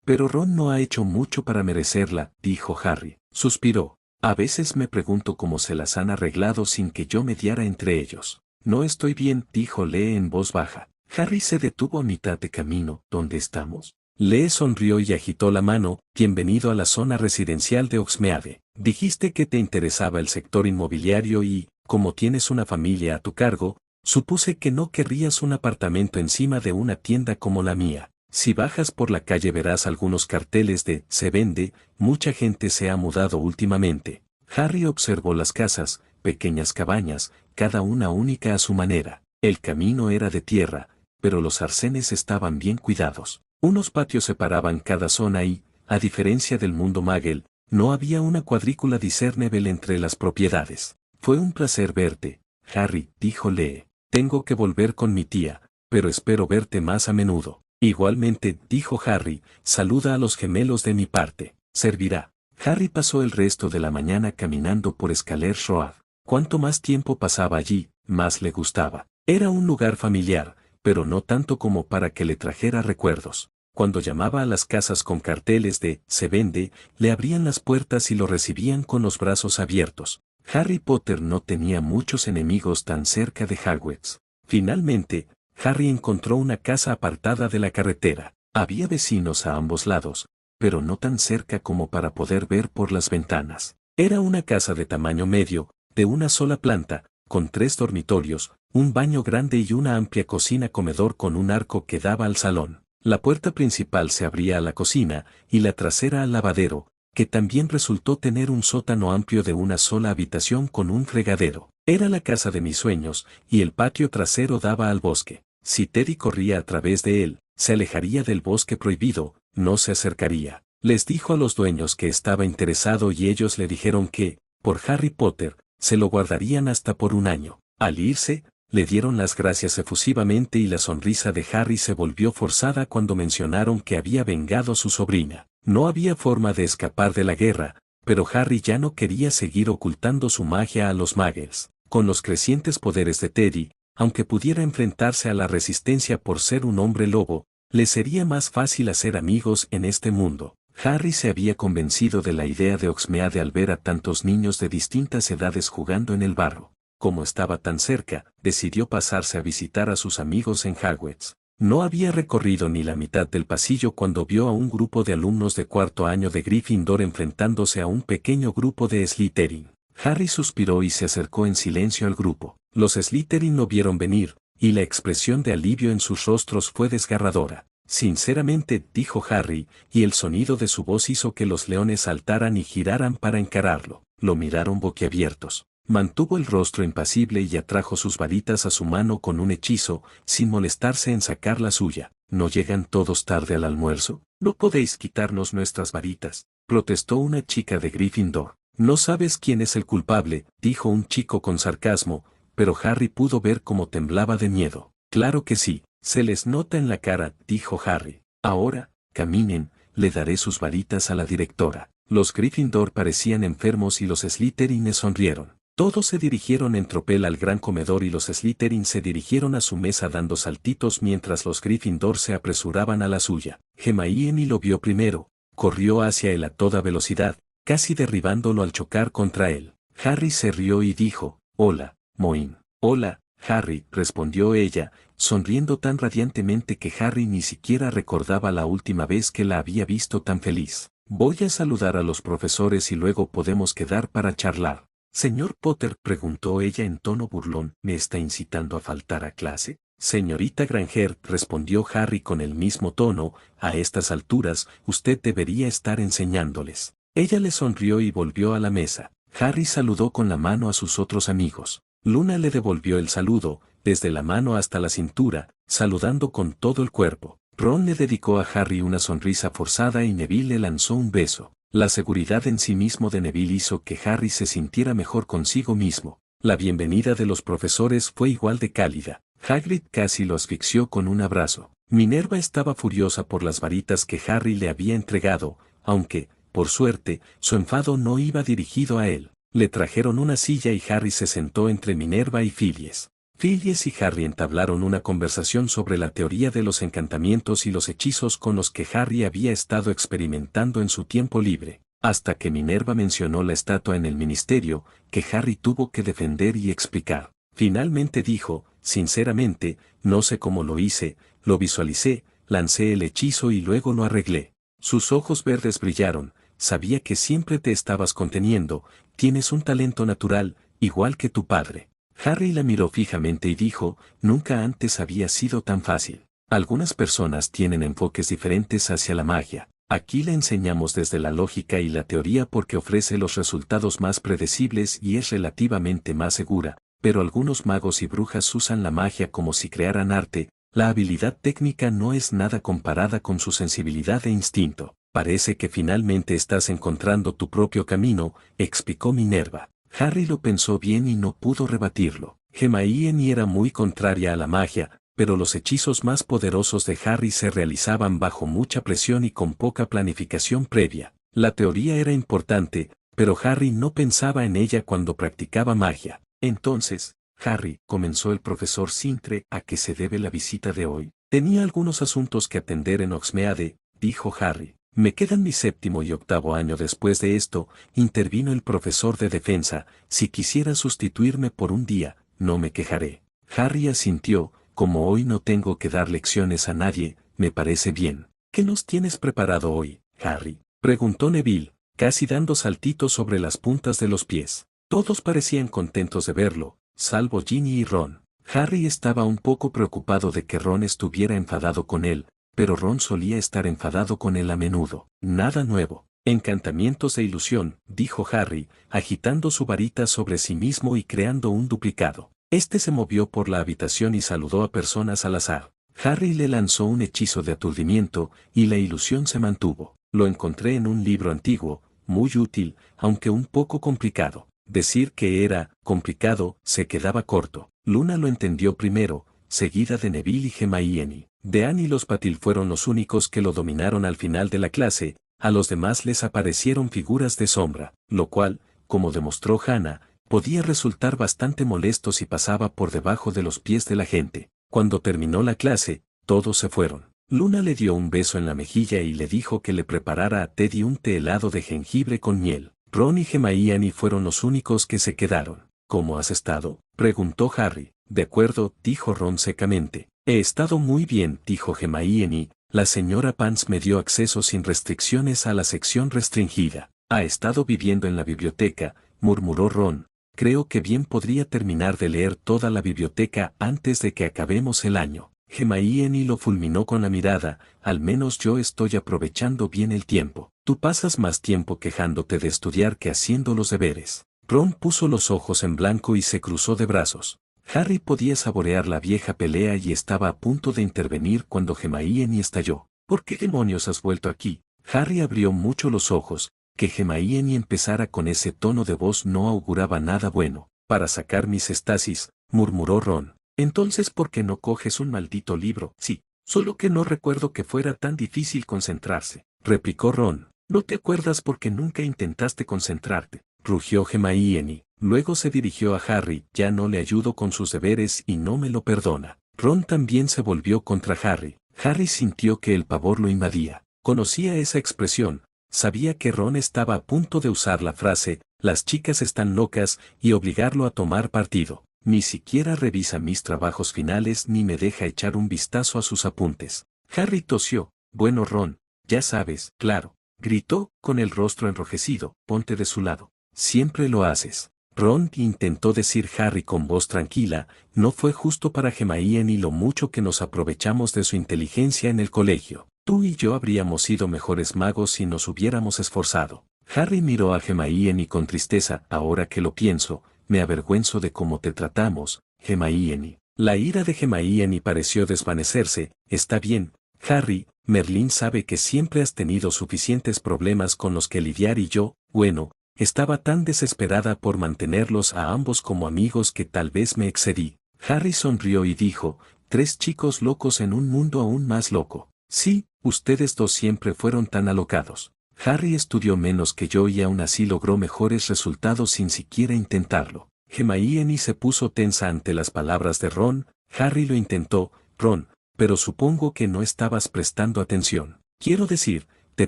Ron no ha hecho mucho para merecerla, dijo Harry. Suspiró. A veces me pregunto cómo se las han arreglado sin que yo mediara entre ellos. No estoy bien, dijo Lee en voz baja. Harry se detuvo a mitad de camino. ¿Dónde estamos? Lee sonrió y agitó la mano. Bienvenido a la zona residencial de Hogsmeade. Dijiste que te interesaba el sector inmobiliario y, como tienes una familia a tu cargo, supuse que no querrías un apartamento encima de una tienda como la mía. Si bajas por la calle verás algunos carteles de «Se vende», mucha gente se ha mudado últimamente. Harry observó las casas, pequeñas cabañas, cada una única a su manera. El camino era de tierra, pero los arcenes estaban bien cuidados. Unos patios separaban cada zona y, a diferencia del mundo Muggle, no había una cuadrícula discernible entre las propiedades. Fue un placer verte, Harry, dijo Lee. Tengo que volver con mi tía, pero espero verte más a menudo. Igualmente, dijo Harry, saluda a los gemelos de mi parte. Servirá. Harry pasó el resto de la mañana caminando por Escaler Road. Cuanto más tiempo pasaba allí, más le gustaba. Era un lugar familiar, pero no tanto como para que le trajera recuerdos. Cuando llamaba a las casas con carteles de «Se vende», le abrían las puertas y lo recibían con los brazos abiertos. Harry Potter no tenía muchos enemigos tan cerca de Hogwarts. Finalmente, Harry encontró una casa apartada de la carretera. Había vecinos a ambos lados, pero no tan cerca como para poder ver por las ventanas. Era una casa de tamaño medio, de una sola planta, con 3 dormitorios, un baño grande y una amplia cocina-comedor con un arco que daba al salón. La puerta principal se abría a la cocina y la trasera al lavadero, que también resultó tener un sótano amplio de una sola habitación con un fregadero. Era la casa de mis sueños, y el patio trasero daba al bosque. Si Teddy corría a través de él, se alejaría del bosque prohibido, no se acercaría. Les dijo a los dueños que estaba interesado y ellos le dijeron que, por Harry Potter, se lo guardarían hasta por un año. Al irse, le dieron las gracias efusivamente y la sonrisa de Harry se volvió forzada cuando mencionaron que había vengado a su sobrina. No había forma de escapar de la guerra, pero Harry ya no quería seguir ocultando su magia a los Muggles. Con los crecientes poderes de Teddy, aunque pudiera enfrentarse a la resistencia por ser un hombre lobo, le sería más fácil hacer amigos en este mundo. Harry se había convencido de la idea de Hogsmeade al ver a tantos niños de distintas edades jugando en el barro. Como estaba tan cerca, decidió pasarse a visitar a sus amigos en Hogwarts. No había recorrido ni la mitad del pasillo cuando vio a un grupo de alumnos de 4º año de Gryffindor enfrentándose a un pequeño grupo de Slytherin. Harry suspiró y se acercó en silencio al grupo. Los Slytherin lo vieron venir, y la expresión de alivio en sus rostros fue desgarradora. Sinceramente, dijo Harry, y el sonido de su voz hizo que los leones saltaran y giraran para encararlo. Lo miraron boquiabiertos. Mantuvo el rostro impasible y atrajo sus varitas a su mano con un hechizo, sin molestarse en sacar la suya. ¿No llegan todos tarde al almuerzo? No podéis quitarnos nuestras varitas, protestó una chica de Gryffindor. No sabes quién es el culpable, dijo un chico con sarcasmo, pero Harry pudo ver cómo temblaba de miedo. Claro que sí, se les nota en la cara, dijo Harry. Ahora, caminen, le daré sus varitas a la directora. Los Gryffindor parecían enfermos y los Slytherin sonrieron. Todos se dirigieron en tropel al gran comedor y los Slytherin se dirigieron a su mesa dando saltitos mientras los Gryffindor se apresuraban a la suya. Hermione lo vio primero, corrió hacia él a toda velocidad, casi derribándolo al chocar contra él. Harry se rió y dijo, «Hola, Moin». «Hola, Harry», respondió ella, sonriendo tan radiantemente que Harry ni siquiera recordaba la última vez que la había visto tan feliz. «Voy a saludar a los profesores y luego podemos quedar para charlar». «Señor Potter», preguntó ella en tono burlón, «¿me está incitando a faltar a clase?» Señorita Granger, respondió Harry con el mismo tono, a estas alturas, usted debería estar enseñándoles. Ella le sonrió y volvió a la mesa. Harry saludó con la mano a sus otros amigos. Luna le devolvió el saludo, desde la mano hasta la cintura, saludando con todo el cuerpo. Ron le dedicó a Harry una sonrisa forzada y Neville le lanzó un beso. La seguridad en sí mismo de Neville hizo que Harry se sintiera mejor consigo mismo. La bienvenida de los profesores fue igual de cálida. Hagrid casi lo asfixió con un abrazo. Minerva estaba furiosa por las varitas que Harry le había entregado, aunque, por suerte, su enfado no iba dirigido a él. Le trajeron una silla y Harry se sentó entre Minerva y Phileas. Phileas y Harry entablaron una conversación sobre la teoría de los encantamientos y los hechizos con los que Harry había estado experimentando en su tiempo libre, hasta que Minerva mencionó la estatua en el ministerio, que Harry tuvo que defender y explicar. Finalmente dijo, sinceramente, no sé cómo lo hice, lo visualicé, lancé el hechizo y luego lo arreglé. Sus ojos verdes brillaron, sabía que siempre te estabas conteniendo, tienes un talento natural, igual que tu padre. Harry la miró fijamente y dijo, nunca antes había sido tan fácil. Algunas personas tienen enfoques diferentes hacia la magia. Aquí le enseñamos desde la lógica y la teoría porque ofrece los resultados más predecibles y es relativamente más segura, pero algunos magos y brujas usan la magia como si crearan arte. La habilidad técnica no es nada comparada con su sensibilidad e instinto. Parece que finalmente estás encontrando tu propio camino, explicó Minerva. Harry lo pensó bien y no pudo rebatirlo. Hermione era muy contraria a la magia, pero los hechizos más poderosos de Harry se realizaban bajo mucha presión y con poca planificación previa. La teoría era importante, pero Harry no pensaba en ella cuando practicaba magia. Entonces, Harry, comenzó el profesor Sintre, ¿a qué se debe la visita de hoy? Tenía algunos asuntos que atender en Hogsmeade, dijo Harry. Me quedan mi séptimo y octavo año después de esto, intervino el profesor de defensa, si quisiera sustituirme por un día, no me quejaré. Harry asintió, como hoy no tengo que dar lecciones a nadie, me parece bien. ¿Qué nos tienes preparado hoy, Harry? Preguntó Neville, casi dando saltitos sobre las puntas de los pies. Todos parecían contentos de verlo, salvo Ginny y Ron. Harry estaba un poco preocupado de que Ron estuviera enfadado con él, pero Ron solía estar enfadado con él a menudo. Nada nuevo. Encantamientos de ilusión, dijo Harry, agitando su varita sobre sí mismo y creando un duplicado. Este se movió por la habitación y saludó a personas al azar. Harry le lanzó un hechizo de aturdimiento, y la ilusión se mantuvo. Lo encontré en un libro antiguo, muy útil, aunque un poco complicado. Decir que era complicado se quedaba corto. Luna lo entendió primero, seguida de Neville y Hermione. Dean y los Patil fueron los únicos que lo dominaron al final de la clase, a los demás les aparecieron figuras de sombra, lo cual, como demostró Hannah, podía resultar bastante molesto si pasaba por debajo de los pies de la gente. Cuando terminó la clase, todos se fueron. Luna le dio un beso en la mejilla y le dijo que le preparara a Teddy un té helado de jengibre con miel. Ron y Hermione fueron los únicos que se quedaron. ¿Cómo has estado?, preguntó Harry. De acuerdo, dijo Ron secamente. He estado muy bien, dijo Hermione. La señora Pans me dio acceso sin restricciones a la sección restringida. Ha estado viviendo en la biblioteca, murmuró Ron. Creo que bien podría terminar de leer toda la biblioteca antes de que acabemos el año. Hermione lo fulminó con la mirada, al menos yo estoy aprovechando bien el tiempo. Tú pasas más tiempo quejándote de estudiar que haciendo los deberes. Ron puso los ojos en blanco y se cruzó de brazos. Harry podía saborear la vieja pelea y estaba a punto de intervenir cuando Hermione estalló. ¿Por qué demonios has vuelto aquí? Harry abrió mucho los ojos. Que Hermione empezara con ese tono de voz no auguraba nada bueno. Para sacar mis estasis, murmuró Ron. Entonces, ¿por qué no coges un maldito libro? Sí, solo que no recuerdo que fuera tan difícil concentrarse, replicó Ron. ¿No te acuerdas porque nunca intentaste concentrarte?, rugió Hermione. Luego se dirigió a Harry. Ya no le ayudo con sus deberes y no me lo perdona. Ron también se volvió contra Harry. Harry sintió que el pavor lo invadía. Conocía esa expresión. Sabía que Ron estaba a punto de usar la frase, las chicas están locas, y obligarlo a tomar partido. Ni siquiera revisa mis trabajos finales ni me deja echar un vistazo a sus apuntes. Harry tosió. Bueno, Ron, ya sabes, claro, gritó, con el rostro enrojecido, ponte de su lado. Siempre lo haces, Ron, intentó decir Harry con voz tranquila, no fue justo para Hermione lo mucho que nos aprovechamos de su inteligencia en el colegio. Tú y yo habríamos sido mejores magos si nos hubiéramos esforzado. Harry miró a Hermione con tristeza. Ahora que lo pienso, me avergüenzo de cómo te tratamos, Hermione. La ira de Hermione pareció desvanecerse. Está bien, Harry, Merlín sabe que siempre has tenido suficientes problemas con los que lidiar y yo, bueno, estaba tan desesperada por mantenerlos a ambos como amigos que tal vez me excedí. Harry sonrió y dijo, 3 chicos locos en un mundo aún más loco. Sí, ustedes dos siempre fueron tan alocados. Harry estudió menos que yo y aún así logró mejores resultados sin siquiera intentarlo. Hermione se puso tensa ante las palabras de Ron. Harry lo intentó, Ron, pero supongo que no estabas prestando atención. Quiero decir, te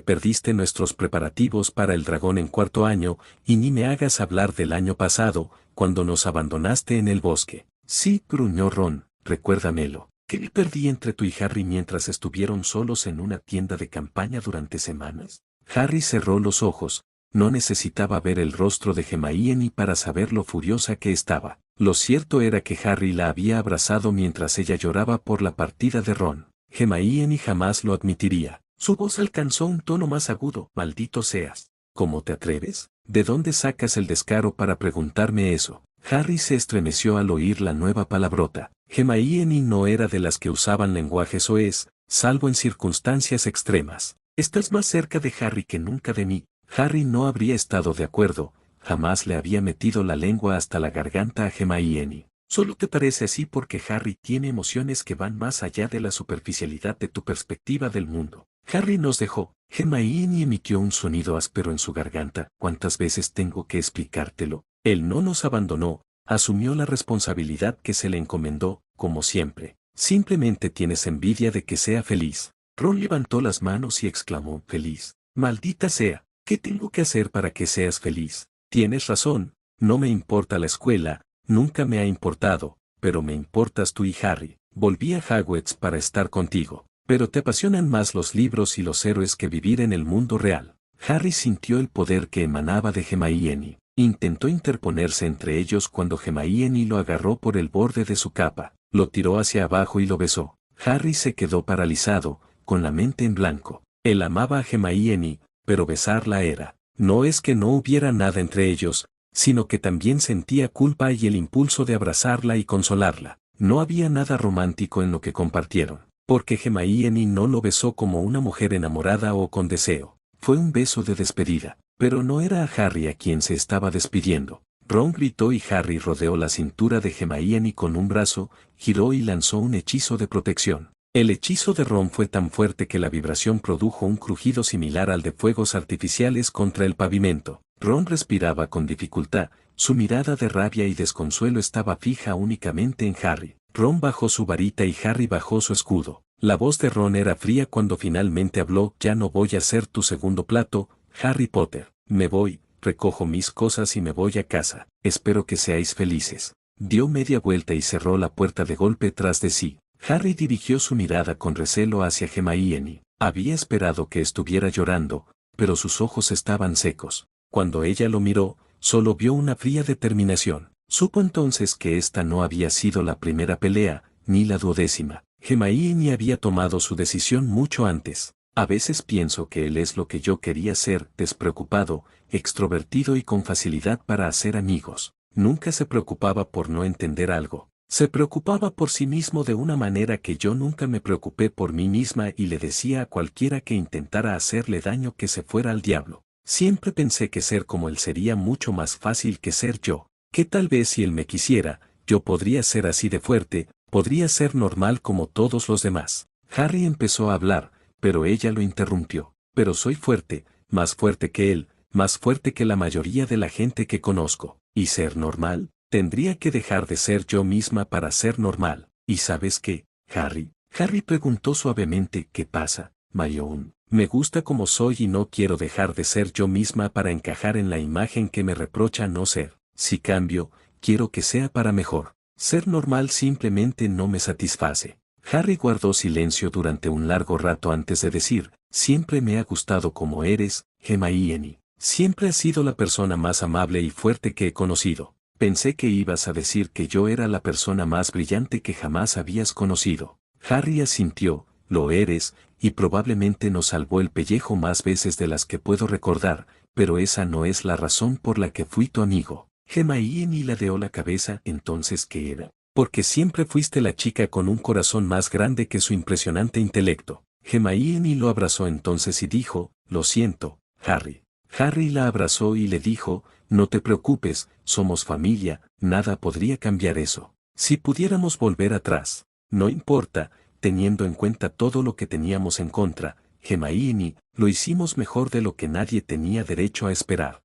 perdiste nuestros preparativos para el dragón en 4º año, y ni me hagas hablar del año pasado, cuando nos abandonaste en el bosque. Sí, gruñó Ron, recuérdamelo. ¿Qué me perdí entre tú y Harry mientras estuvieron solos en una tienda de campaña durante semanas? Harry cerró los ojos. No necesitaba ver el rostro de Hermione para saber lo furiosa que estaba. Lo cierto era que Harry la había abrazado mientras ella lloraba por la partida de Ron. Hermione jamás lo admitiría. Su voz alcanzó un tono más agudo. Maldito seas. ¿Cómo te atreves? ¿De dónde sacas el descaro para preguntarme eso? Harry se estremeció al oír la nueva palabrota. Hermione no era de las que usaban lenguaje soez, salvo en circunstancias extremas. Estás más cerca de Harry que nunca de mí. Harry no habría estado de acuerdo, jamás le había metido la lengua hasta la garganta a Hermione. Solo te parece así porque Harry tiene emociones que van más allá de la superficialidad de tu perspectiva del mundo. Harry nos dejó. Hermione emitió un sonido áspero en su garganta. ¿Cuántas veces tengo que explicártelo? Él no nos abandonó, asumió la responsabilidad que se le encomendó, como siempre. Simplemente tienes envidia de que sea feliz. Ron levantó las manos y exclamó, feliz. Maldita sea, ¿qué tengo que hacer para que seas feliz? Tienes razón, no me importa la escuela, nunca me ha importado, pero me importas tú y Harry. Volví a Hogwarts para estar contigo, pero te apasionan más los libros y los héroes que vivir en el mundo real. Harry sintió el poder que emanaba de Hermione. Intentó interponerse entre ellos cuando Hermione lo agarró por el borde de su capa, lo tiró hacia abajo y lo besó. Harry se quedó paralizado, con la mente en blanco. Él amaba a Hermione, pero besarla era. No es que no hubiera nada entre ellos, sino que también sentía culpa y el impulso de abrazarla y consolarla. No había nada romántico en lo que compartieron, porque Hermione no lo besó como una mujer enamorada o con deseo. Fue un beso de despedida, pero no era a Harry a quien se estaba despidiendo. Ron gritó y Harry rodeó la cintura de Hermione con un brazo, giró y lanzó un hechizo de protección. El hechizo de Ron fue tan fuerte que la vibración produjo un crujido similar al de fuegos artificiales contra el pavimento. Ron respiraba con dificultad, su mirada de rabia y desconsuelo estaba fija únicamente en Harry. Ron bajó su varita y Harry bajó su escudo. La voz de Ron era fría cuando finalmente habló, ya no voy a ser tu segundo plato, Harry Potter. Me voy, recojo mis cosas y me voy a casa. Espero que seáis felices. Dio media vuelta y cerró la puerta de golpe tras de sí. Harry dirigió su mirada con recelo hacia Hermione. Había esperado que estuviera llorando, pero sus ojos estaban secos. Cuando ella lo miró, solo vio una fría determinación. Supo entonces que esta no había sido la primera pelea, ni la 12ª. Hermione había tomado su decisión mucho antes. A veces pienso que él es lo que yo quería ser, despreocupado, extrovertido y con facilidad para hacer amigos. Nunca se preocupaba por no entender algo. Se preocupaba por sí mismo de una manera que yo nunca me preocupé por mí misma y le decía a cualquiera que intentara hacerle daño que se fuera al diablo. Siempre pensé que ser como él sería mucho más fácil que ser yo. Que tal vez si él me quisiera, yo podría ser así de fuerte, podría ser normal como todos los demás. Harry empezó a hablar, pero ella lo interrumpió. Pero soy fuerte, más fuerte que él, más fuerte que la mayoría de la gente que conozco. ¿Y ser normal? Tendría que dejar de ser yo misma para ser normal. ¿Y sabes qué, Harry? Harry preguntó suavemente, ¿qué pasa, Mayone? Me gusta como soy y no quiero dejar de ser yo misma para encajar en la imagen que me reprocha no ser. Si cambio, quiero que sea para mejor. Ser normal simplemente no me satisface. Harry guardó silencio durante un largo rato antes de decir, siempre me ha gustado como eres, Hermione. Siempre has sido la persona más amable y fuerte que he conocido. Pensé que ibas a decir que yo era la persona más brillante que jamás habías conocido. Harry asintió, lo eres, y probablemente nos salvó el pellejo más veces de las que puedo recordar, pero esa no es la razón por la que fui tu amigo. Hermione ladeó la cabeza. ¿Entonces qué era? Porque siempre fuiste la chica con un corazón más grande que su impresionante intelecto. Hermione lo abrazó entonces y dijo, lo siento, Harry. Harry la abrazó y le dijo, no te preocupes, somos familia, nada podría cambiar eso. Si pudiéramos volver atrás, no importa, teniendo en cuenta todo lo que teníamos en contra, Hermione, lo hicimos mejor de lo que nadie tenía derecho a esperar.